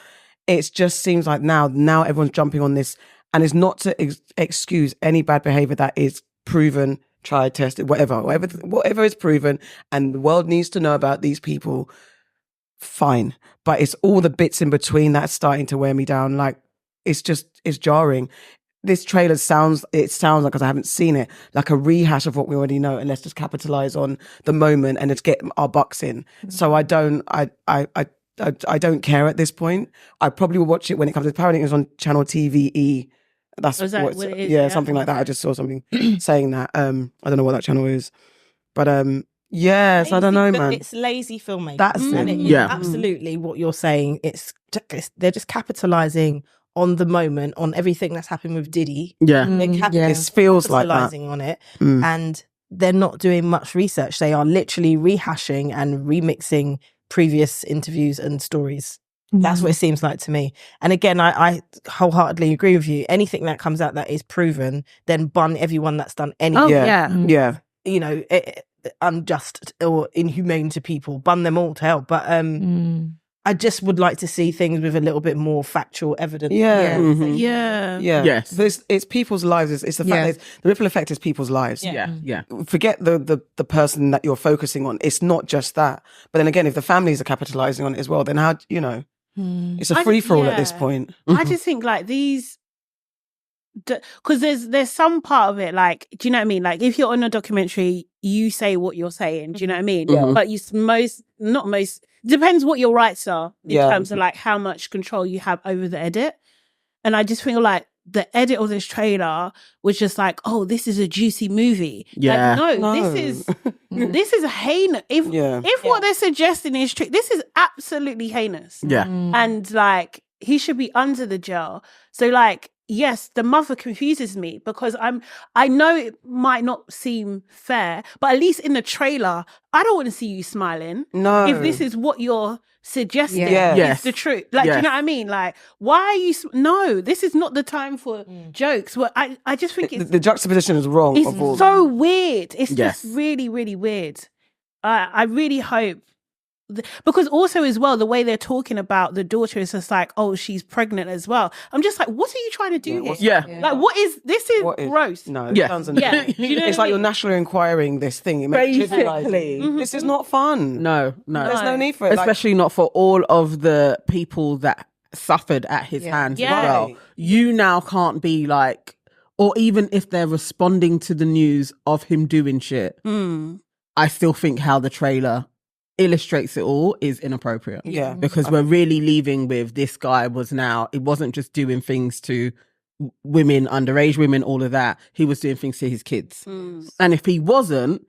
it just seems like now everyone's jumping on this, and it's not to excuse any bad behavior that is proven, tried, tested, whatever is proven, and the world needs to know about these people. Fine, but it's all the bits in between that's starting to wear me down. Like, it's jarring. This trailer sounds like, because I haven't seen it, like a rehash of what we already know, and let's just capitalize on the moment and let's get our bucks in. So I don't care at this point. I probably will watch it when it comes. Apparently it was on channel TVE. That's what it is? Yeah, something like that. I just saw something saying that. I don't know what that channel is, but yes, I don't know, man. It's lazy filmmaking. That's it. And it is absolutely what you're saying. They're just capitalizing on the moment, on everything that's happened with Diddy. It feels like that. Capitalizing on it, and they're not doing much research. They are literally rehashing and remixing previous interviews and stories. That's what it seems like to me. And again, I wholeheartedly agree with you. Anything that comes out that is proven, then bun everyone that's done anything. You know, unjust or inhumane to people. Bun them all to hell. But I just would like to see things with a little bit more factual evidence. Yes. But it's people's lives. It's the fact that the ripple effect is people's lives. Forget the person that you're focusing on. It's not just that. But then again, if the families are capitalizing on it as well, then how, it's a free for all at this point. I just think like these, because there's some part of it, like, do you know what I mean? Like, if you're on a documentary, you say what you're saying. Do you know what I mean? But depends what your rights are in terms of like how much control you have over the edit. And I just feel like the edit of this trailer was just like, oh, this is a juicy movie. Like, no. This is heinous. If what they're suggesting is true, this is absolutely heinous. And like, he should be under the jail. So like, yes, the mother confuses me because I know it might not seem fair, but at least in the trailer, I don't want to see you smiling. No. If this is what you're suggesting is the truth. Like, do you know what I mean? Like, why are you... No, this is not the time for jokes. Well, I just think the juxtaposition is wrong. It's so weird. It's just really, really weird. I really hope... Because also as well, the way they're talking about the daughter is just like, oh, she's pregnant as well. I'm just like, what are you trying to do here? Like, this is gross. No, you know it's like you're nationally inquiring this thing. Basically. This is not fun. No. There's no need for it. Especially not for all of the people that suffered at his hands as well. You now can't be like, or even if they're responding to the news of him doing shit, I still think how the trailer illustrates it all is inappropriate. Because we're really leaving with this guy it wasn't just doing things to women, underage women, all of that. He was doing things to his kids. And if he wasn't,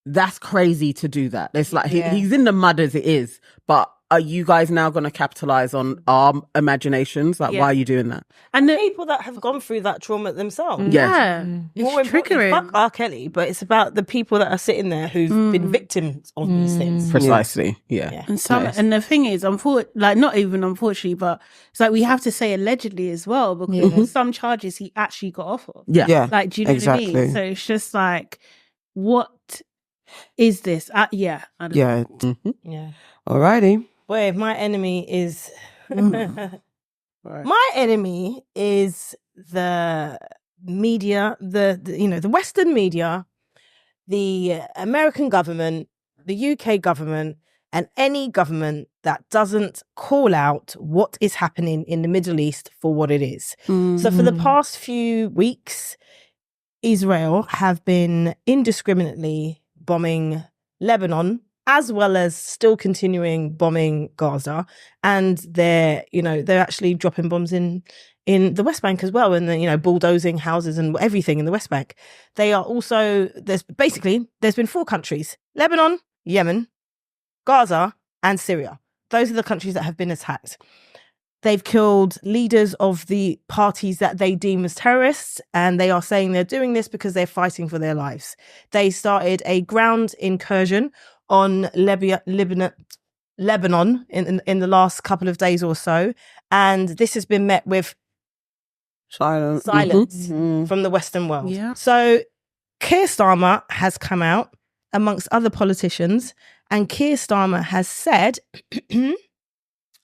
that's crazy to do that. It's like he's in the mud as it is, but are you guys now going to capitalize on our imaginations? Like, why are you doing that? And the people that have gone through that trauma themselves. It's triggering. Fuck R. Kelly, but it's about the people that are sitting there who've been victims of these things. Precisely. And and the thing is, like, not even unfortunately, but it's like we have to say allegedly as well, because some charges he actually got off of. Like, do you know what I mean? So it's just like, what is this? I don't know. Alrighty. Boy, my enemy is my enemy is the media, the Western media, the American government, the UK government, and any government that doesn't call out what is happening in the Middle East for what it is. So for the past few weeks, Israel have been indiscriminately bombing Lebanon, as well as still continuing bombing Gaza, and they're actually dropping bombs in the West Bank as well, and then bulldozing houses and everything in the West Bank. They are also there's been 4 countries: Lebanon, Yemen, Gaza, and Syria. Those are the countries that have been attacked. They've killed leaders of the parties that they deem as terrorists, and they are saying they're doing this because they're fighting for their lives. They started a ground incursion on Lebanon in the last couple of days or so, and this has been met with silence from the Western world. Yeah. So Keir Starmer has come out amongst other politicians, and Keir Starmer has said,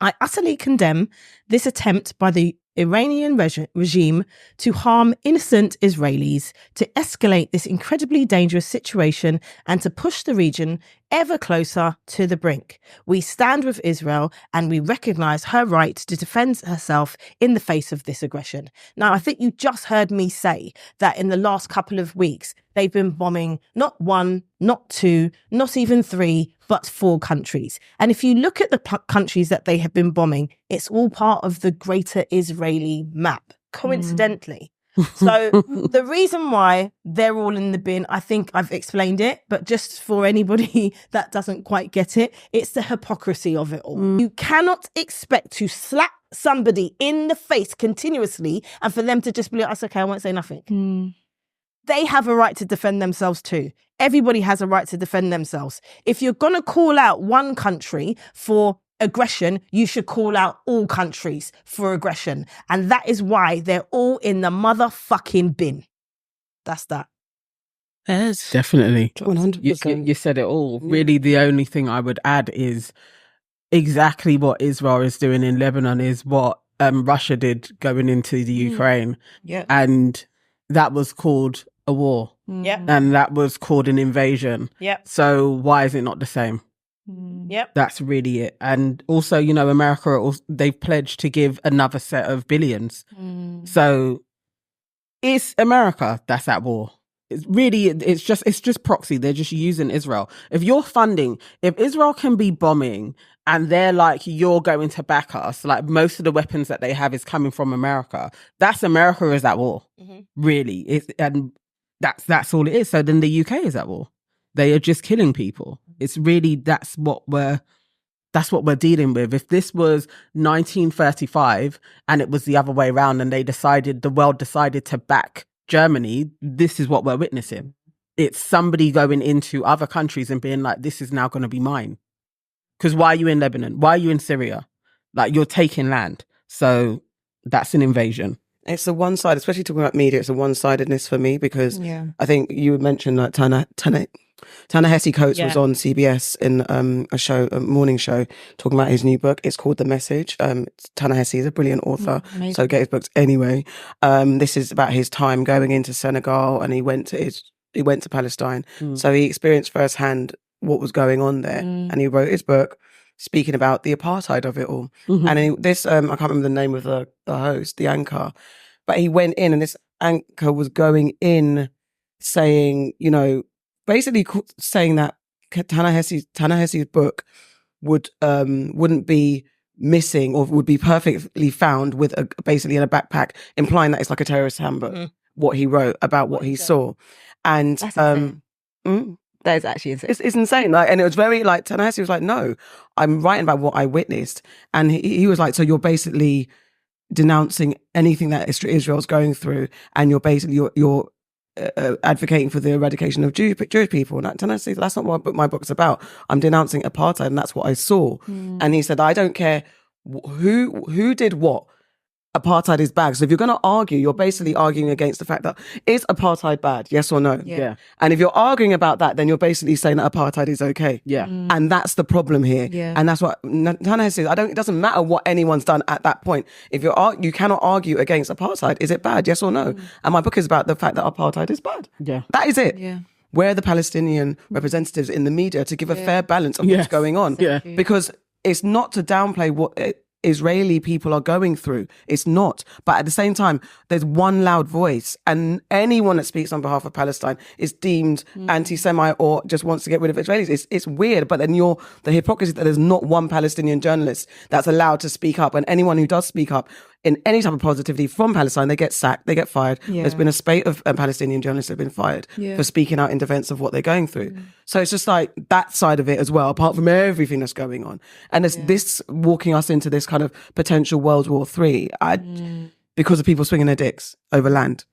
I utterly condemn this attempt by the Iranian regime to harm innocent Israelis, to escalate this incredibly dangerous situation, and to push the region ever closer to the brink. We stand with Israel and we recognise her right to defend herself in the face of this aggression. Now, I think you just heard me say that in the last couple of weeks, they've been bombing not one, not two, not even three, but 4 countries. And if you look at the countries that they have been bombing, it's all part of the greater Israeli map, coincidentally. So the reason why they're all in the bin, I think I've explained it, but just for anybody that doesn't quite get it, it's the hypocrisy of it all. You cannot expect to slap somebody in the face continuously and for them to just be like, that's okay, I won't say nothing. They have a right to defend themselves too. Everybody has a right to defend themselves. If you're going to call out one country for aggression, you should call out all countries for aggression. And that is why they're all in the motherfucking bin. That's that. Yes. Definitely. 100%. You said it all. Really, the only thing I would add is exactly what Israel is doing in Lebanon is what Russia did going into the Ukraine. Yeah. And that was called a war. Yep. And that was called an invasion. Yep. So why is it not the same? Yep. That's really it. And also, you know, America, they've pledged to give another set of billions. So it's America that's at war. It's really, it's just proxy. They're just using Israel. If Israel can be bombing and they're like, you're going to back us, like most of the weapons that they have is coming from America. That's America is at war. Really. And that's all it is. So then the UK is at war. They are just killing people. It's really, that's what we're dealing with. If this was 1935 and it was the other way around and the world decided to back Germany, this is what we're witnessing. It's somebody going into other countries and being like, this is now going to be mine. Because why are you in Lebanon? Why are you in Syria? Like, you're taking land. So that's an invasion. It's a one side, especially talking about media, it's a one-sidedness for me because I think you mentioned that Ta-Nehisi Coates was on CBS in a morning show, talking about his new book. It's called The Message. Ta-Nehisi is a brilliant author, so get his books anyway. This is about his time going into Senegal, and he went to Palestine, so he experienced firsthand what was going on there, and he wrote his book speaking about the apartheid of it all. And I can't remember the name of the host, the anchor, but he went in, and this anchor was going in saying, you know, basically saying that Ta-Nehisi's book wouldn't be missing or would be perfectly found with basically in a backpack, implying that it's like a terrorist handbook, what he wrote about what he saw. And that is actually insane. It's insane. Like, and it was very like, Ta-Nehisi was like, no, I'm writing about what I witnessed. And he was like, so you're basically denouncing anything that Israel's going through, and you're basically you're advocating for the eradication of Jewish people. And Ta-Nehisi, that's not what my book's about. I'm denouncing apartheid, and that's what I saw. And he said, I don't care who did what. Apartheid is bad. So if you're going to argue, you're basically arguing against the fact that is apartheid bad? Yes or no? Yeah. And if you're arguing about that, then you're basically saying that apartheid is okay. Yeah. And that's the problem here. Yeah. And that's what Ta-Nehisi says. It doesn't matter what anyone's done at that point. If you cannot argue against apartheid. Is it bad? Yes or no? And my book is about the fact that apartheid is bad. Yeah. That is it. Yeah. Where are the Palestinian representatives in the media to give a fair balance of what's going on? Yeah. Because it's not to downplay what Israeli people are going through. It's not. But at the same time, there's one loud voice, and anyone that speaks on behalf of Palestine is deemed anti-Semite or just wants to get rid of Israelis. It's weird, but then the hypocrisy that there's not one Palestinian journalist that's allowed to speak up, and anyone who does speak up in any type of positivity from Palestine, they get sacked, they get fired. Yeah. There's been a spate of Palestinian journalists that have been fired for speaking out in defense of what they're going through. So it's just like that side of it as well, apart from everything that's going on. And it's this walking us into this kind of potential World War III because of people swinging their dicks over land.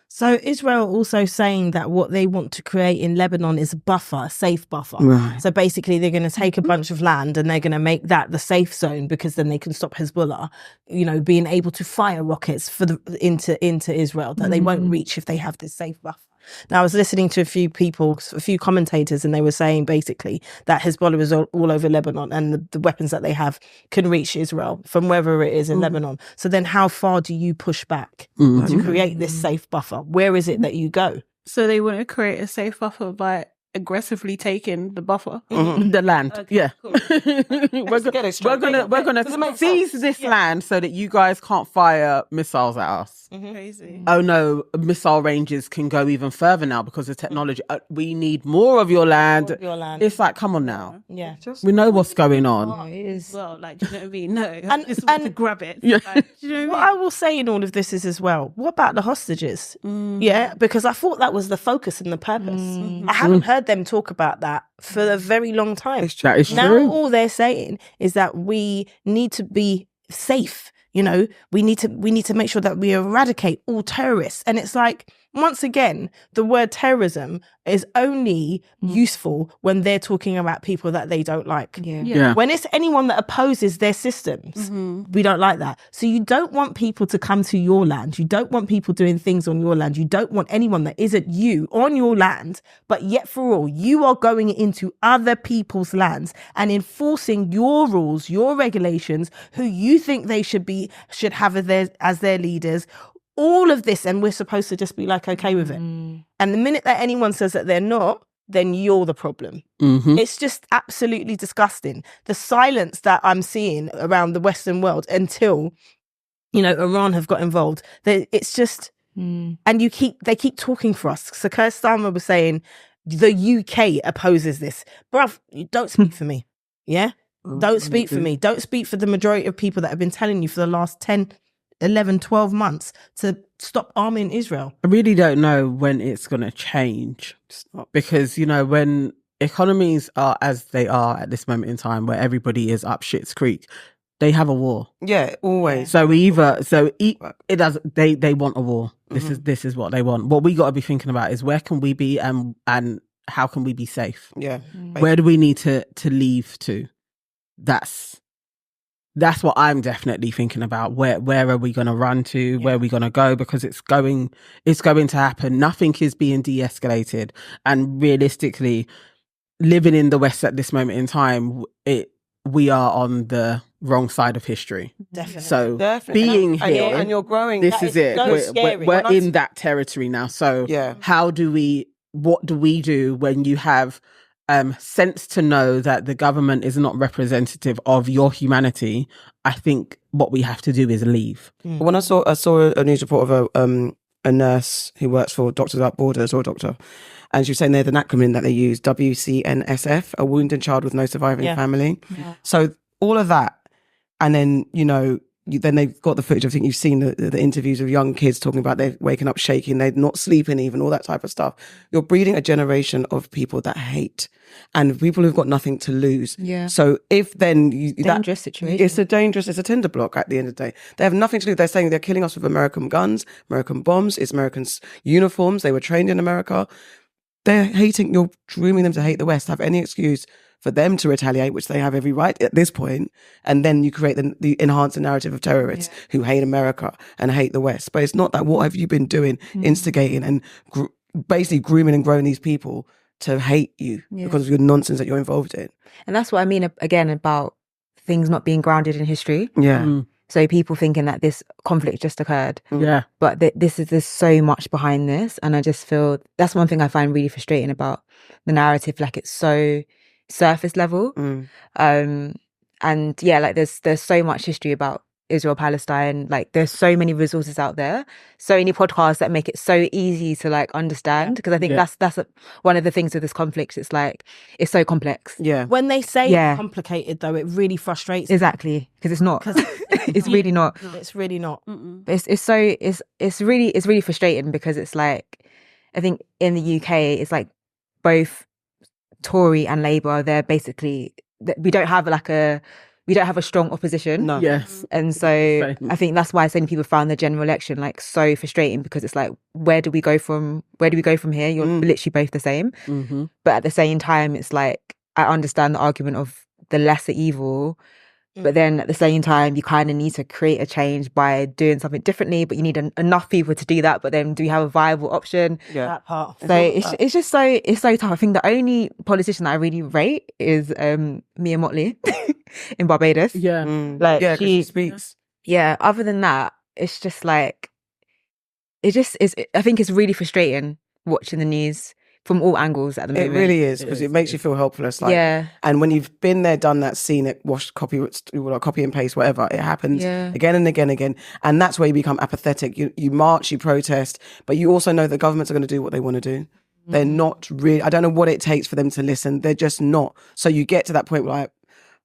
So Israel also saying that what they want to create in Lebanon is a buffer, a safe buffer. Right. So basically they're going to take a bunch of land and they're going to make that the safe zone, because then they can stop Hezbollah, being able to fire rockets into Israel that they won't reach if they have this safe buffer. Now, I was listening to a few commentators, and they were saying basically that Hezbollah is all over Lebanon, and the weapons that they have can reach Israel from wherever it is in Lebanon. So then how far do you push back to create this safe buffer? Where is it that you go? So they want to create a safe buffer by aggressively taking the buffer. The land. Okay, Yeah. cool. we're gonna seize this land so that you guys can't fire missiles at us. Crazy. Oh no, missile ranges can go even further now because of technology. We need more of your land. More of your land. It's like, come on now. Yeah. We know what's going on. It is. Well, like, do you know what I mean? No, And- just want to and- grab it. Yeah. Like, do you know What what I I mean? will say in all of this is as well, what about the hostages? Yeah, because I thought that was the focus and the purpose. I haven't heard them talk about that for a very long time. That is Now true. all they're saying is that we need to be safe. We need to make sure that we eradicate all terrorists. And it's like, once again, the word terrorism is only useful when they're talking about people that they don't like. Yeah. When it's anyone that opposes their systems, we don't like that. So you don't want people to come to your land. You don't want people doing things on your land. You don't want anyone that isn't you on your land, but yet for all, you are going into other people's lands and enforcing your rules, your regulations, who you think they should have as their leaders. All of this, and we're supposed to just be like, okay with it. And the minute that anyone says that they're not, then you're the problem. It's just absolutely disgusting. The silence that I'm seeing around the Western world until, Iran have got involved. It's just, and they keep talking for us. So Keir Starmer was saying, the UK opposes this. Bruv, don't speak for me. Yeah? Don't speak for me. Don't speak for the majority of people that have been telling you for the last 10, 11, 12 months to stop arming Israel. I really don't know when it's going to change, because, when economies are as they are at this moment in time, where everybody is up shit's creek, they have a war. Yeah, always. So it does. They want a war. This is what they want. What we got to be thinking about is where can we be and how can we be safe? Yeah. Where do we need to leave to? That's what I'm definitely thinking about. Where are we going to run to? Where are we going to go? Because it's going to happen. Nothing is being de-escalated. And realistically, living in the West at this moment in time, we are on the wrong side of history. Definitely. So being here, and you're growing. this is it. so scary. We're in that territory now. So what do we do when you have sense to know that the government is not representative of your humanity? I think what we have to do is leave. When I saw a news report of a nurse who works for Doctors Without Borders, or a doctor, and she was saying there's an acronym that they use, WCNSF, a wounded child with no surviving family. So all of that, and then then they've got the footage. I think you've seen the interviews of young kids talking about they're waking up shaking, they're not sleeping even, all that type of stuff. You're breeding a generation of people that hate and people who've got nothing to lose. Yeah. So if then... Dangerous situation. It's a tinder block at the end of the day. They have nothing to do. They're saying they're killing us with American guns, American bombs, it's American uniforms. They were trained in America. They're hating, you're grooming them to hate the West, have any excuse for them to retaliate, which they have every right at this point, and then you create the enhanced narrative of terrorists who hate America and hate the West. But it's not that. What have you been doing, instigating and basically grooming and growing these people to hate you because of your nonsense that you're involved in? And that's what I mean, again, about things not being grounded in history. Yeah. So people thinking that this conflict just occurred. Yeah. But there's so much behind this. And I just feel that's one thing I find really frustrating about the narrative. Like, it's so surface level. And yeah, like there's so much history about Israel, Palestine. Like there's so many resources out there, so many podcasts that make it so easy to like understand. Because I think that's one of the things with this conflict. It's like, it's so complex. Yeah. When they say it's complicated though, it really frustrates me. Exactly. Because it's not. It's really not. It's really not. It's really frustrating because it's like, I think in the UK, it's like both Tory and Labour, they're basically, we don't have a strong opposition. No. Yes. And so I think that's why so many people found the general election like so frustrating, because it's like, where do we go from here? You're literally both the same. Mm-hmm. But at the same time, it's like, I understand the argument of the lesser evil, but then at the same time, you kind of need to create a change by doing something differently, but you need enough people to do that. But then do you have a viable option? Yeah. That part. So it's just so tough. I think the only politician that I really rate is Mia Mottley in Barbados. Yeah. Like Yeah, 'cause she speaks. Yeah. Other than that, it's just like, it just is. I think it's really frustrating watching the news from all angles at the moment. It really is, because it makes you feel helpless. Like, Yeah. And when you've been there, done that, seen it, washed, copy and paste, whatever, it happens again and again and again. And that's where you become apathetic. You march, you protest, but you also know that governments are going to do what they want to do. They're not really, I don't know what it takes for them to listen. They're just not. So you get to that point where like,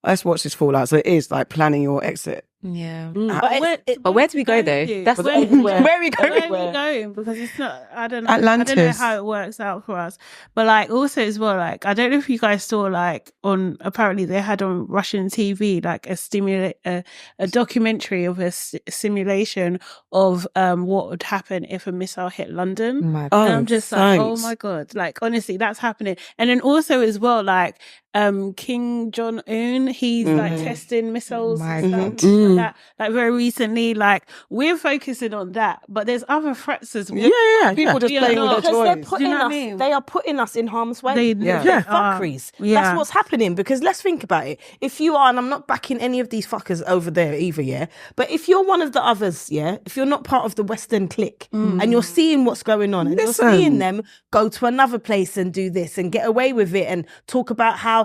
let's watch this fall out. So it is like planning your exit. Yeah. But where do we go though? That's where we go. Where are we going? Because it's not, I don't know. Atlantis. I don't know how it works out for us. But like also as well, like, I don't know if you guys saw like apparently they had on Russian TV, like a documentary of a simulation of what would happen if a missile hit London. And I'm just like, oh my God, like honestly, that's happening. And then also as well, like, King Jong-un, he's like testing missiles and stuff like that. Like very recently, like we're focusing on that, but there's other threats as well. People just playing with their toys. They are putting us in harm's way. They're fuckeries. That's what's happening, because let's think about it. If you are, and I'm not backing any of these fuckers over there either, but if you're one of the others, if you're not part of the Western clique and you're seeing what's going on, and you're seeing them go to another place and do this and get away with it and talk about how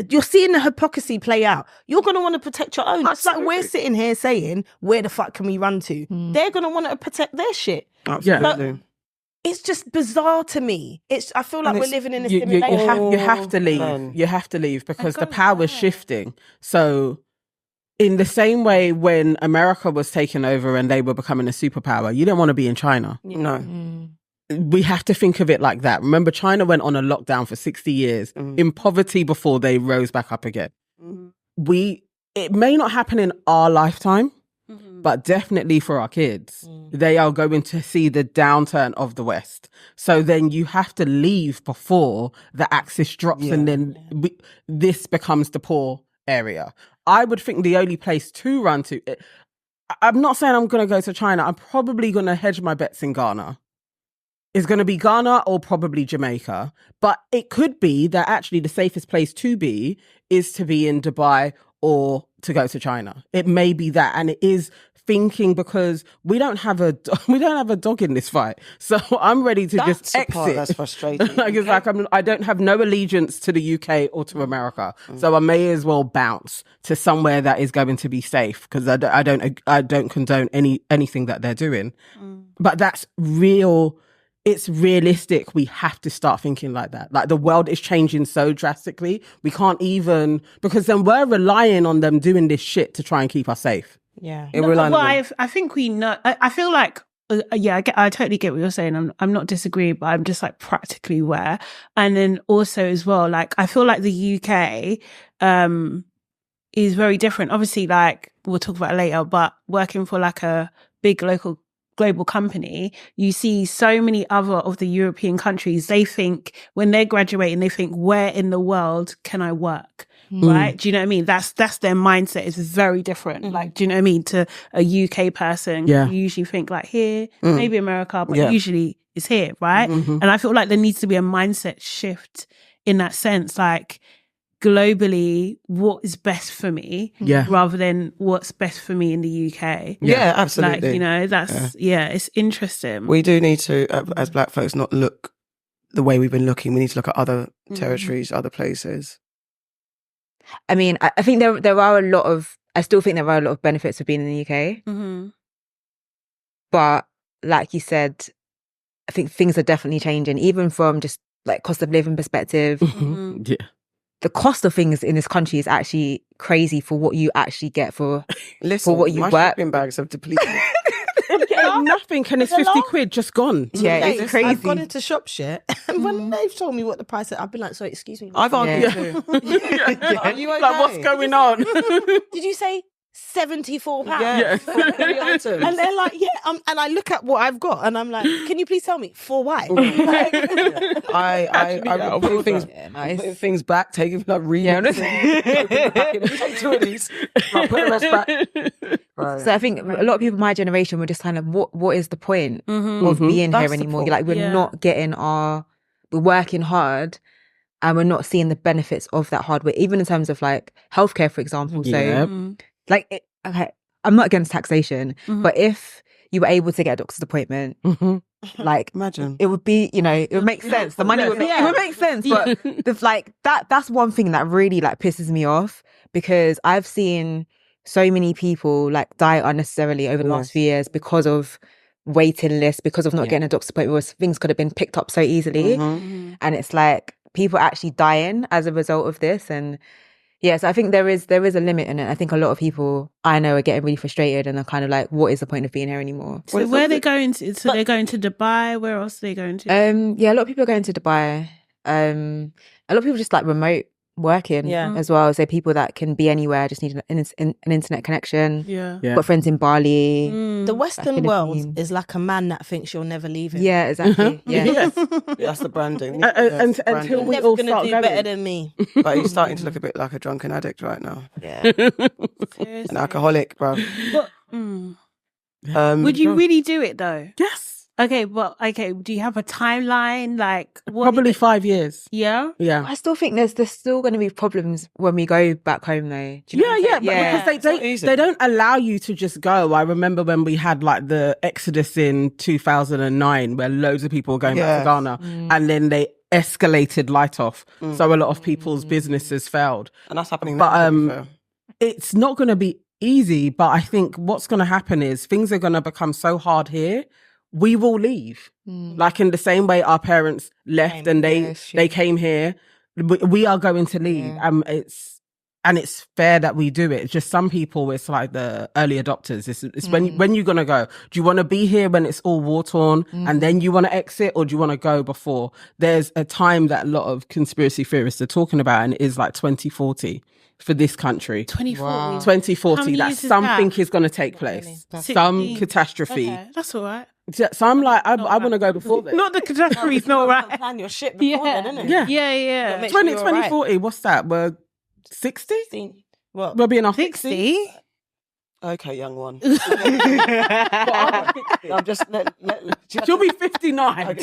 you're seeing the hypocrisy play out, you're going to want to protect your own. It's like we're sitting here saying, where the fuck can we run to? They're going to want to protect their shit. Absolutely. So, it's just bizarre to me. I feel like we're living in a simulation. You have to leave. You have to leave because the power's shifting. So in the same way when America was taking over and they were becoming a superpower, you don't want to be in China. No. We have to think of it like that. Remember, China went on a lockdown for 60 years in poverty before they rose back up again. It may not happen in our lifetime, but definitely for our kids. They are going to see the downturn of the West. So then you have to leave before the axis drops and then this becomes the poor area. I would think the only place to run to, I'm not saying I'm going to go to China. I'm probably going to hedge my bets in Ghana. It's going to be Ghana or probably Jamaica. But it could be that actually the safest place to be is to be in Dubai or to go to China. It may be that. And it is thinking, because we don't have a dog in this fight. So I'm ready to just exit. That's frustrating. I don't have no allegiance to the UK or to America. So I may as well bounce to somewhere that is going to be safe, because I don't condone anything that they're doing. But that's real. It's realistic. We have to start thinking like that. Like the world is changing so drastically. We can't even, because then we're relying on them doing this shit to try and keep us safe. Yeah. I think we know. I feel like, I totally get what you're saying. I'm not disagreeing, but I'm just like practically aware. And then also as well, like I feel like the UK is very different. Obviously, like we'll talk about it later, but working for like a big global company, you see so many other of the European countries, they think when they're graduating, they think, where in the world can I work? Right? Do you know what I mean? That's their mindset is very different. Like, do you know what I mean? To a UK person, you usually think like here, maybe America, but usually it's here, right? And I feel like there needs to be a mindset shift in that sense. Like, globally, what is best for me rather than what's best for me in the UK. Yeah, absolutely. Like, that's, it's interesting. We do need to, as Black folks, not look the way we've been looking. We need to look at other territories, other places. I mean, I think there are a lot of I still think there are a lot of benefits of being in the UK. Mm-hmm. But like you said, I think things are definitely changing, even from just like cost of living perspective. Mm-hmm. Yeah. The cost of things in this country is actually crazy for what you actually get for what you my work. shopping bags have depleted. I'm getting nothing, and it's 50 quid just gone. Yeah, it's I've crazy. gone into Shopshare, and when they've told me what the price is, I've been like, sorry, excuse me. I've argued Yeah. too. Are you okay? Like, what's going on? Did you say £74? Yes. And they're like, yeah. And I look at what I've got, and I'm like, can you please tell me for why? I put things, putting things back, taking like reading. Take two of these. I'll put the rest back. Right. So I think a lot of people my generation were just kind of, what is the point of being That's here the anymore? point. Like we're not getting we're working hard and we're not seeing the benefits of that hard work, even in terms of like healthcare, for example. Yeah. So like, okay, I'm not against taxation, but if you were able to get a doctor's appointment, like Imagine. it would be, it would make sense. The money would it would make sense. But that's one thing that really like pisses me off, because I've seen so many people like die unnecessarily over the last few years because of waiting lists, because of not getting a doctor's appointment, where things could have been picked up so easily. And it's like people actually dying as a result of this. And yes, I think there is a limit in it. I think a lot of people I know are getting really frustrated and are kind of like, what is the point of being here anymore? So where are they going to? So they're going to Dubai. Where else are they going to? Yeah, a lot of people are going to Dubai. A lot of people just like remote working as well. So people that can be anywhere, just need an internet connection. Yeah. Got friends in Bali. The Western Philippines. world is like a man that thinks you'll never leave him. Yeah, exactly. Yeah. Yes. That's the branding. Until You're we never all gonna start do going. better than me. But he's starting to look a bit like a drunken addict right now. Yeah. An alcoholic, bro. Would you really do it though? Yes. Okay, do you have a timeline? Like what Probably 5 years. Yeah. Yeah. I still think there's still going to be problems when we go back home though. Do you know what I'm saying? Because they don't allow you to just go. I remember when we had like the Exodus in 2009, where loads of people were going back to Ghana, and then they escalated light off. So a lot of people's businesses failed. And that's happening But now, to be fair. it's not going to be easy, but I think what's going to happen is things are going to become so hard here, we will leave. Like in the same way our parents left and they came here, we are going to leave. It's fair that we do it. It's just some people, it's like the early adopters. It's when you're going to go. Do you want to be here when it's all war-torn and then you want to exit, or do you want to go before? There's a time that a lot of conspiracy theorists are talking about, and it is like 2040 for this country. 2040. 2040, that something is going to take place. Some catastrophe. Okay, that's all right. So I'm like, I want to go before this. Not the catastrophe's not right. Plan your shit before then, innit? Yeah. Yeah. 2040, what's that? We're 60? What? We'll be in our 60? Okay, young one. I'm just She'll be 59.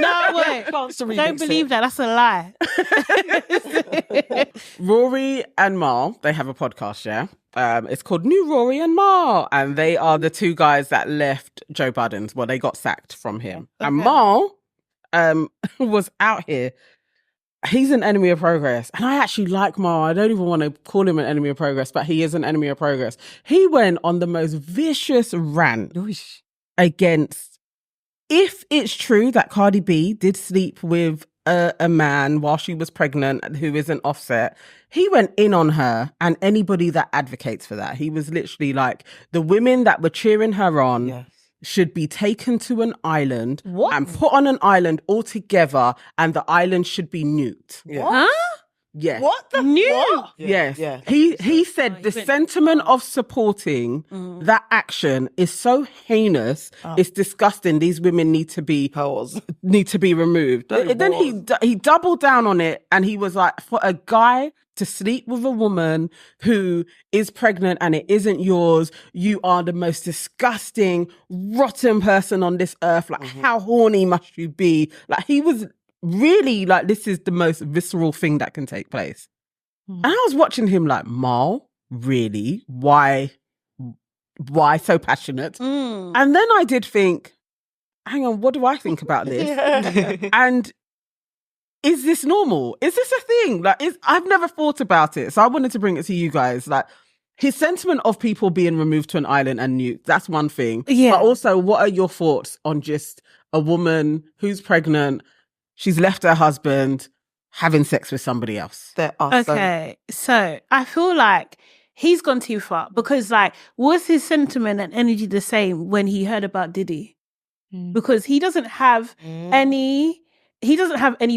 No, wait. Don't believe that. That's a lie. Rory and Mal, they have a podcast, yeah? It's called New Rory and Mal, and they are the two guys that left Joe Biden's. Well, they got sacked from him. And Mal was out here. He's an enemy of progress. And I actually like Mal. I don't even want to call him an enemy of progress, but he is an enemy of progress. He went on the most vicious rant against, if it's true that Cardi B did sleep with a man while she was pregnant who isn't Offset, he went in on her and anybody that advocates for that. He was literally like, the women that were cheering her on should be taken to an island and put on an island altogether, and the island should be nuked. Huh? Yes. What the What? Yes. Yeah. He said the sentiment of supporting that action is so heinous. It's disgusting. These women need to be removed. Then he doubled down on it, and he was like, for a guy to sleep with a woman who is pregnant and it isn't yours, you are the most disgusting, rotten person on this earth. Like, how horny must you be? Like, he was really like, this is the most visceral thing that can take place. And I was watching him like, Mal, really? Why so passionate? And then I did think, hang on, what do I think about this? And is this normal? Is this a thing? Like, I've never thought about it. So I wanted to bring it to you guys. Like, his sentiment of people being removed to an island and nuked, that's one thing. Yeah. But also, what are your thoughts on just a woman who's pregnant, she's left her husband, having sex with somebody else? There are Okay, so I feel like he's gone too far because, like, was his sentiment and energy the same when he heard about Diddy? Because he doesn't have any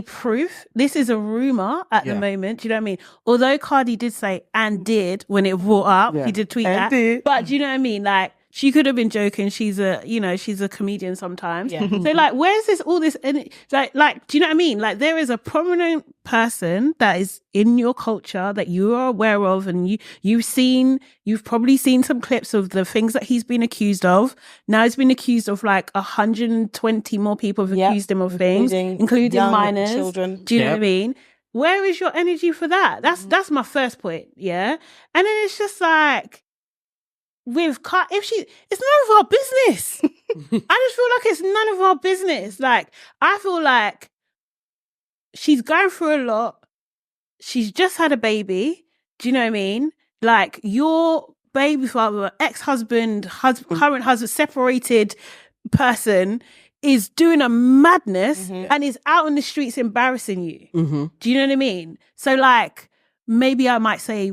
proof. This is a rumor at the moment. Do you know what I mean? Although Cardi did say and did when it brought up, he did tweet And that. did. But do you know what I mean? Like, she could have been joking. She's a comedian sometimes. Yeah. So like, where's all this? Like, do you know what I mean? Like, there is a prominent person that is in your culture that you are aware of, and you've probably seen some clips of the things that he's been accused of. Now he's been accused of like 120 more people have accused him of things, including young minors. children. Do you know what I mean? Where is your energy for that? That's my first point. Yeah, and then it's just like, it's none of our business. I just feel like it's none of our business. Like, I feel like she's going through a lot. She's just had a baby. Do you know what I mean? Like, your baby father, ex-husband, current husband, separated person is doing a madness and is out on the streets embarrassing you. Do you know what I mean? So, like, maybe I might say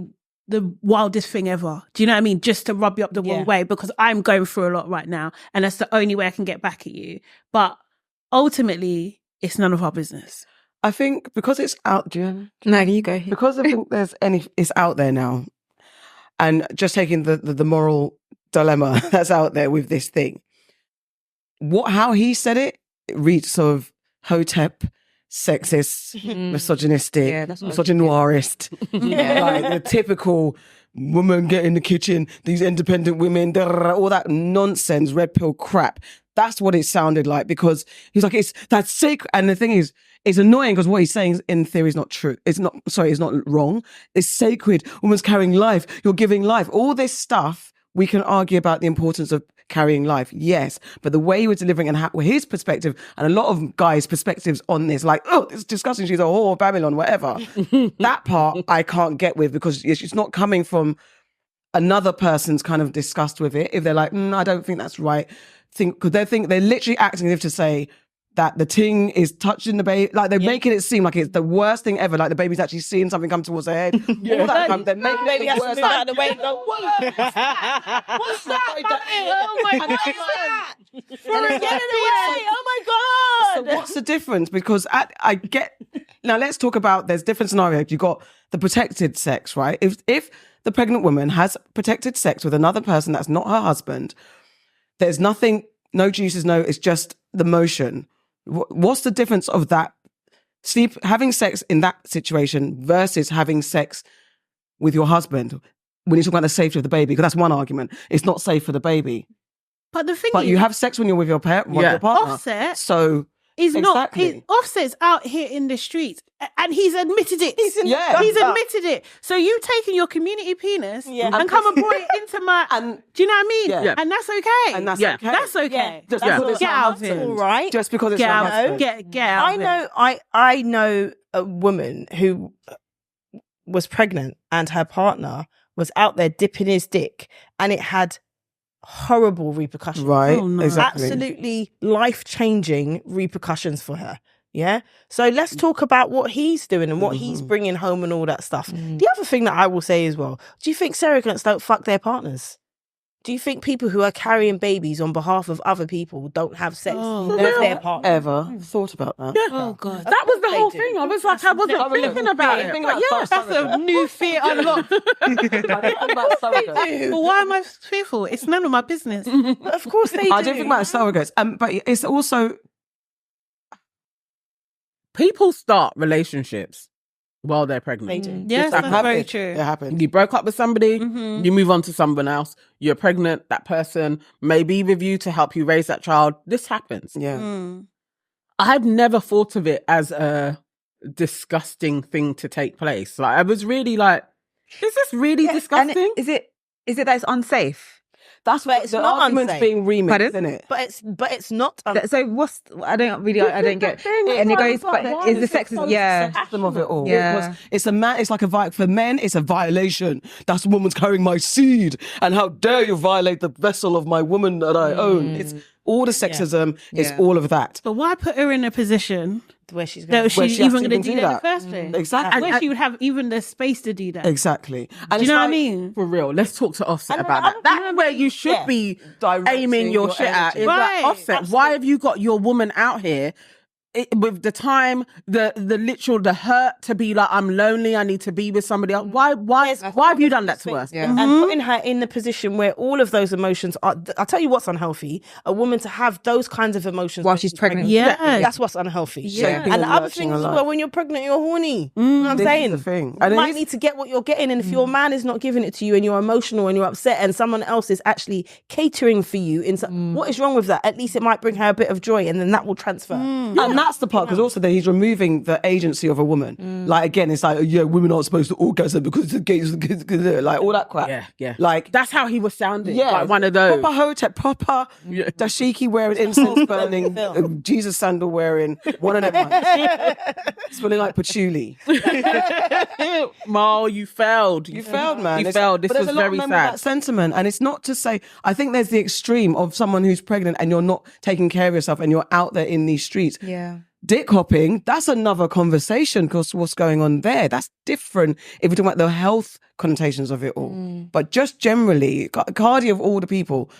the wildest thing ever. Do you know what I mean? Just to rub you up the wrong way, because I'm going through a lot right now and that's the only way I can get back at you. But ultimately, it's none of our business. I think because it's out, No, you go. because I think it's out there now, and just taking the moral dilemma that's out there with this thing. How he said it reads sort of hotep, sexist, misogynistic, misogynoirist, like the typical woman get in the kitchen, these independent women, all that nonsense, red pill crap. That's what it sounded like, because he's like, that's sick. And the thing is, it's annoying because what he's saying in theory is not true. It's not wrong. It's sacred. Woman's carrying life. You're giving life. All this stuff, we can argue about the importance of carrying life, yes, but the way he was delivering and his perspective, and a lot of guys' perspectives on this, like, oh, it's disgusting, she's a whore, Babylon, whatever. That part I can't get with, because it's not coming from another person's kind of disgust with it. If they're like, I don't think that's right, because they're literally acting as if to say that the ting is touching the baby, like they're making it seem like it's the worst thing ever, like the baby's actually seeing something come towards their head. All that kind, they're making Baby it has to worse. move out of the way and go, what's that? Oh my God. Get it away. Oh my God. So what's the difference? Because I get, now let's talk about, there's different scenarios. You've got the protected sex, right? If the pregnant woman has protected sex with another person that's not her husband, there's nothing, no juices, it's just the motion. What's the difference of that? Having sex in that situation versus having sex with your husband when you talk about the safety of the baby, because that's one argument. It's not safe for the baby. But the thing But you have sex when you're with your partner. Offset So is exactly. not. Offset's out here in the streets, and he's admitted it. He's admitted it. So you taking your community penis and come and brought it into my. Do you know what I mean? Yeah. And that's okay. And that's okay. That's okay. Just because it's Get her out of husband. it. All right. Just because it's Get her out. husband. Get out. I know a woman who was pregnant and her partner was out there dipping his dick, and it had horrible repercussions. Right, no. exactly. Absolutely life-changing repercussions for her. Yeah. So let's talk about what he's doing and what he's bringing home and all that stuff. The other thing that I will say as well, do you think surrogates don't fuck their partners? Do you think people who are carrying babies on behalf of other people don't have sex with their partner? Ever thought about that? Yeah. Oh God. That was the They whole do. thing. I was like, I wasn't thinking about it. But yeah, That's a new fear unlocked. Well, why am I fearful? It's none of my business. Of course they do. I don't think about surrogates. But it's also, people start relationships while they're pregnant. They do. Yes, that that's very happens. true. It happens. You broke up with somebody, you move on to someone else, you're pregnant, that person may be with you to help you raise that child. This happens. Yeah. I had never thought of it as a disgusting thing to take place. Like, I was really like, is this really disgusting? Is it that it's unsafe? That's But what it's the not argument's unsafe. being remixed, Pardon? isn't it? But it's not. So what's I don't get. And it goes, but is the sexism? Yeah. Sexism of it all. Yeah. It's like for men, it's a violation. That's a woman's carrying my seed, and how dare you violate the vessel of my woman that I own? It's all the sexism. It's all of that. But why put her in a position Where she's that going. she's she has even to going to even do do that in the that. first place? Exactly. Where she would have even the space to do that. Exactly. And Do you it's know what I like- mean? For real, let's talk to Offset And about then that. That's where you should Yeah. be Directing aiming your your shit at. energy. Is Right. like, Offset, why have you got your woman out here with the time, the hurt to be like, I'm lonely, I need to be with somebody else? Why have you done that to her? Yeah. And putting her in the position where all of those emotions are. I'll tell you what's unhealthy. A woman to have those kinds of emotions While she's pregnant. Yeah. That's what's unhealthy. Yeah. And the other Nurturing thing a is, life. well, when you're pregnant, you're horny. You know what I'm This is saying? the thing. You And it might is- need to get what you're getting, and if your man is not giving it to you, and you're emotional and you're upset, and someone else is actually catering for you, what is wrong with that? At least it might bring her a bit of joy, and then that will transfer. And that's the part, because also that he's removing the agency of a woman. Like, again, it's like, yeah, women aren't supposed to orgasm because the gays, like all that crap. Yeah. Like, That's how he was sounding. yeah, Like one of those. proper hotep, proper dashiki wearing, incense burning, Jesus sandal wearing, one of them ones. Smelling like patchouli. Mal, you failed. You failed, man. You It's- failed. This but there's was a lot very of men with sad. that sentiment, and it's not to say. I think there's the extreme of someone who's pregnant and you're not taking care of yourself, and you're out there in these streets. Yeah. Dick hopping, that's another conversation, because what's going on there, that's different if we're talking about the health connotations of it all. But just generally, Cardi of all the people,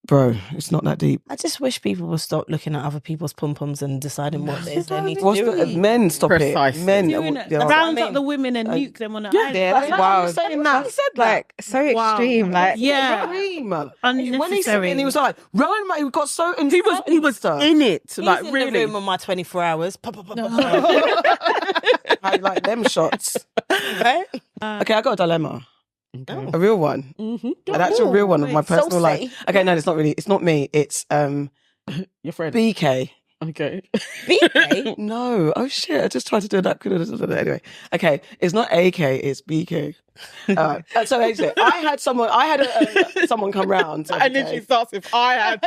bro, it's not that deep. I just wish people would stop looking at other people's pom-poms and deciding what it is they need to What's do. the, men, stop Precisely. it. Men, Doing it. yeah, Round I up mean. the women and nuke them on the Yeah, island. that's wild. saying that. He said that. Like so extreme. Like Yeah. Extreme. When he said Unnecessary. it, and he was like, Rowan, mate, he got so He was in it. He's Like, in really. the room on my 24 hours. Pop, pop, pop, pop. I like them shots. Right? Okay, I got a dilemma. A real one. Mm-hmm. An actual real one of my personal so life. say. Okay, no, it's not really. It's not me. It's Your friend. BK. Okay. BK? No. Oh shit! I just tried to do that. Anyway. Okay, it's not AK. It's BK. So actually, I had someone come round. And then she starts with, I had.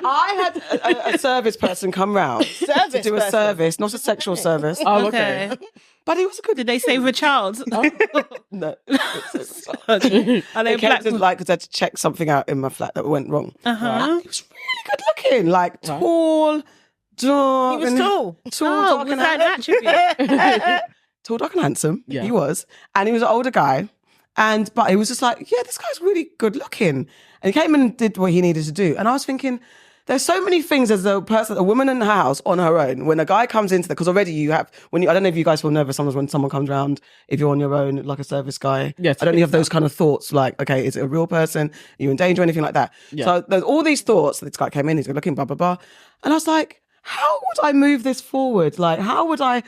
I had a service person come round to do a person. service, not a sexual service. Oh, okay. But he was a good. Did they save a child? No. Are they They black? came to, like, because I had to check something out in my flat that went wrong. Uh-huh. He was really good looking, like tall, dark. He was tall. Tall, Oh, dark, was and that an attribute? tall, dark, and handsome. Yeah. He was, and he was an older guy. But he was just like, yeah, this guy's really good looking. And he came in and did what he needed to do. And I was thinking, there's so many things as a woman in the house on her own. When a guy comes into because already you have, I don't know if you guys feel nervous sometimes when someone comes around, if you're on your own, like a service guy. Yes, I don't have those kind of thoughts like, okay, is it a real person? Are you in danger or anything like that? Yeah. So there's all these thoughts. This guy came in, he's good looking, blah, blah, blah. And I was like, how would I move this forward? Like, how would I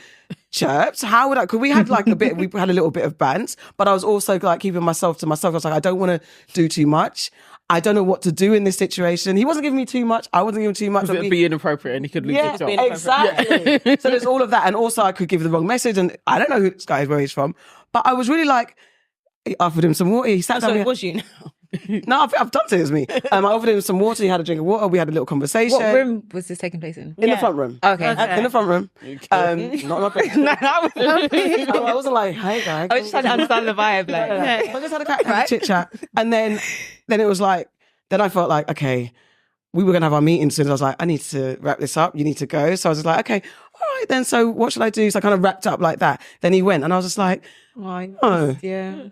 chirps? How would I, because we had like we had a little bit of bants, but I was also like keeping myself to myself. I was like, I don't want to do too much. I don't know what to do in this situation. He wasn't giving me too much. I wasn't giving too much. It would be inappropriate and he could lose Yeah, his job. exactly. So there's all of that. And also I could give the wrong message. And I don't know who this guy is, where he's from. But I was really like, I offered him some water. He sat down. So it was you now. No, I've done it. It was me. I offered him some water. He had a drink of water. We had a little conversation. what room was this taking place in? In the front room. Okay. In the front room. Not in my bedroom. No, that was I wasn't like, hey guys. I was just trying to understand the vibe. Like, I just had a chit chat. And then it was like, then I felt like, okay, we were going to have our meeting soon. I was like, I need to wrap this up. You need to go. So I was just like, okay, all right then. So what should I do? So I kind of wrapped up like that. Then he went and I was just like, oh, yeah.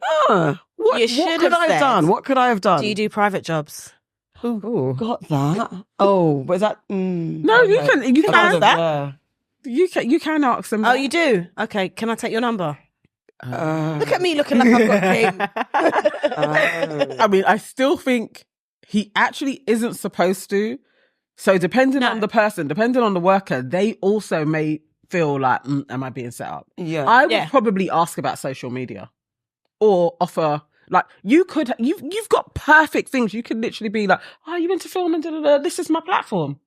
what could I have done? What could I have done? Do you do private jobs? Got that? Oh, was that? No, you can ask that. Yeah. You can ask them. Oh, that. you do? Okay, can I take your number? Uh, Look at me looking like I've got game. I mean, I still think he actually isn't supposed to. So depending on the person, depending on the worker, they also may feel like, am I being set up? Yeah. I would probably ask about social media or offer, like, you've got perfect things. You could literally be like, oh, you into filming? This is my platform.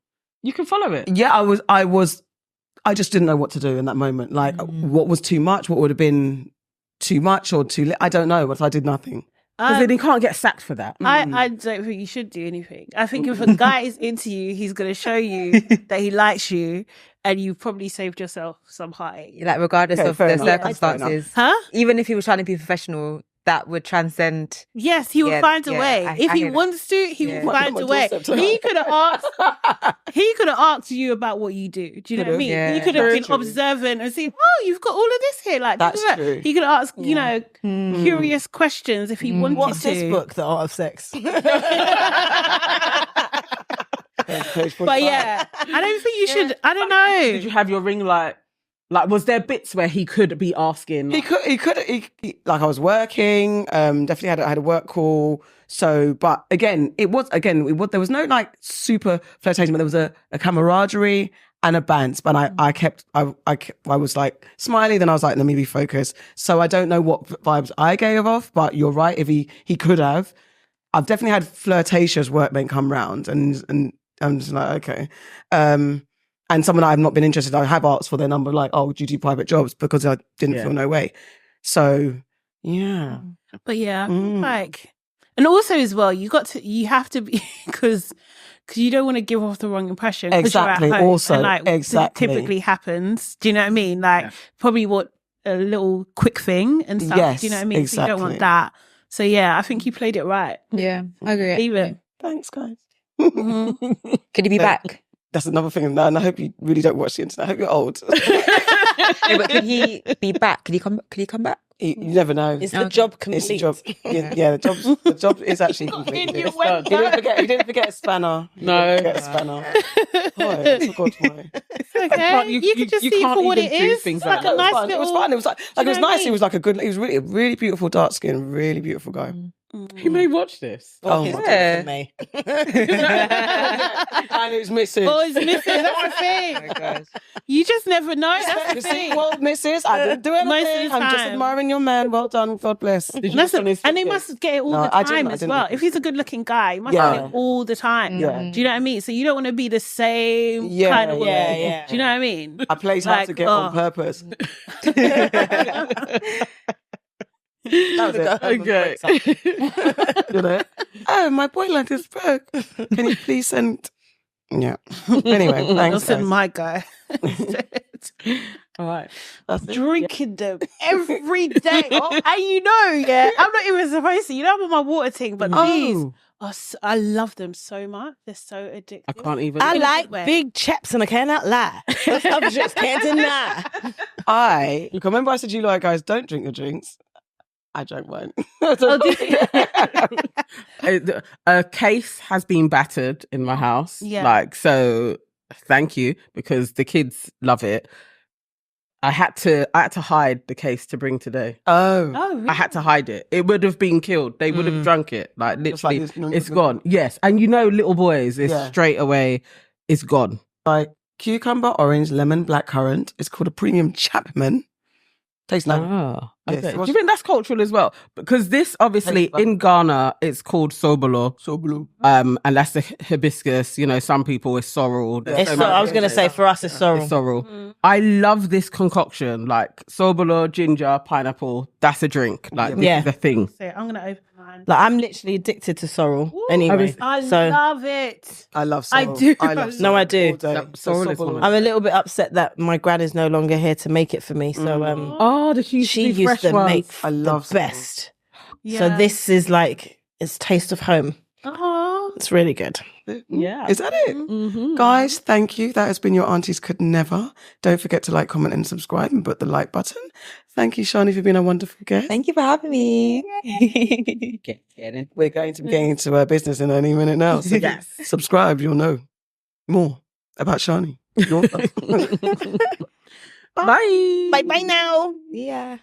You can follow it. Yeah, I just didn't know what to do in that moment. Like, what was too much? What would have been too much or too I don't know, but I did nothing. Because then he can't get sacked for that. I don't think you should do anything. I think if a guy is into you, he's going to show you that he likes you, and you probably saved yourself some heartache. Like, regardless of the circumstances. Huh? Even if he was trying to be professional, that would transcend. Yes, he will find a way. If he wants to, he will find a way. He could have asked you about what you do. Do you know what I mean? Yeah. He could have been observant and seen, oh, you've got all of this here. Like, That's true. He could have asked, curious questions if he wanted What's to. this book, The Art of Sex? But yeah, I don't think you should. I don't know. Did you have your ring light? Like, was there bits where he could be asking? He could, like, I was working, definitely had a work call. So, but again, there was no like super flirtation, but there was a camaraderie and a bants. But I was like smiley, then I was like, let me be focused. So I don't know what vibes I gave off, but you're right. If he could have, I've definitely had flirtatious workmen come round and I'm just like, okay. And someone I've not been interested, I have asked for their number, like, oh, do you do private jobs? Because I didn't feel no way. So, yeah. But yeah, like, and also as well, you have to be, because you don't want to give off the wrong impression. Exactly. You're at home, Also, and, like, exactly. Typically happens. Do you know what I mean? Like, probably what a little quick thing and stuff. Yes, do you know what I mean? exactly. So you don't want that. So yeah, I think you played it right. Yeah, I agree. Even. Thanks, guys. Could he be back? That's another thing. And I hope you really don't watch the internet. I hope you're old. No, but could he be back? Could he come back? You never know. Is the job complete? It's the job. Yeah, the job is actually complete. He didn't forget a spanner. No. Forget a spanner. I forgot why. Okay, you can just see for what it is. Things It's like a nice little. It was fun. It was like it was nice. He was like he was really a really beautiful, dark skin, really beautiful guy. He may watch this. Oh, yeah. Me. And it's missing. Oh, it's missing. That's the thing. Oh my gosh. You just never know. That's the You see, thing. well, Mrs., I didn't do anything. Most of the I'm just time. admiring your man. Well done. God bless. Did you That's look on his and they tickets? must get it all No, the I didn't- time I as didn't well. look. If he's a good-looking guy, you must Yeah. get it all the time. Yeah. Do you know what I mean? So you don't want to be the same Yeah, kind of woman. yeah. Do you know what I mean? I played hard to Like, get on purpose. That was it. Okay. You know? Oh, my boyland is broke. Can you please send? Yeah. Anyway, I'll thanks. send Guys. my guy. All right. That's it. Drinking them every day. And you know, yeah, I'm not even supposed to. You know, I'm on my water thing, but these Oh, I love them so much. They're so addictive. I can't even. I In a like good way. big chaps and I cannot lie. I just can't deny. remember I said you like guys don't drink your drinks. I drank wine. A case has been battered in my house. Yeah. Like, so thank you, because the kids love it. I had to hide the case to bring today. Oh. Oh, really? I had to hide it. It would have been killed. They would have drunk it. Like, It's like literally, this- it's gone. Yes. And you know, little boys, it's straight away, it's gone. Like cucumber, orange, lemon, blackcurrant. It's called a premium Chapman. Tastes nice. Ah, Yes, okay. it Do was- you think that's cultural as well? Because this, obviously, Tastes like- in Ghana, it's called sobolo. Sobolo. And that's the hibiscus. You know, some people it's sorrel. There's so I was much- going to say, for us, it's sorrel. It's sorrel. I love this concoction. Like sobolo, ginger, pineapple. That's a drink. Like, this Yeah. is a thing. So I'm gonna open mine. Like, I'm literally addicted to sorrel. Anyway, I so love it. I love I sorrel. do. I love No, I do. all day. That- sorrel is one of I'm a little bit upset that my gran is no longer here to make it for me. So Oh, the she she used to make I love the sorrel. best. Yeah. So this is like, it's taste of home. Oh, It's really good. Yeah. Is that it? Mm-hmm. Guys, thank you. That has been your Aunties Could Never. Don't forget to like, comment, and subscribe and put the like button. Thank you, Shani, for being a wonderful guest. Thank you for having me. We're going to be getting into our business in any minute now. So Yes. subscribe, you'll know more about Shani. Bye. Bye bye now. Yeah.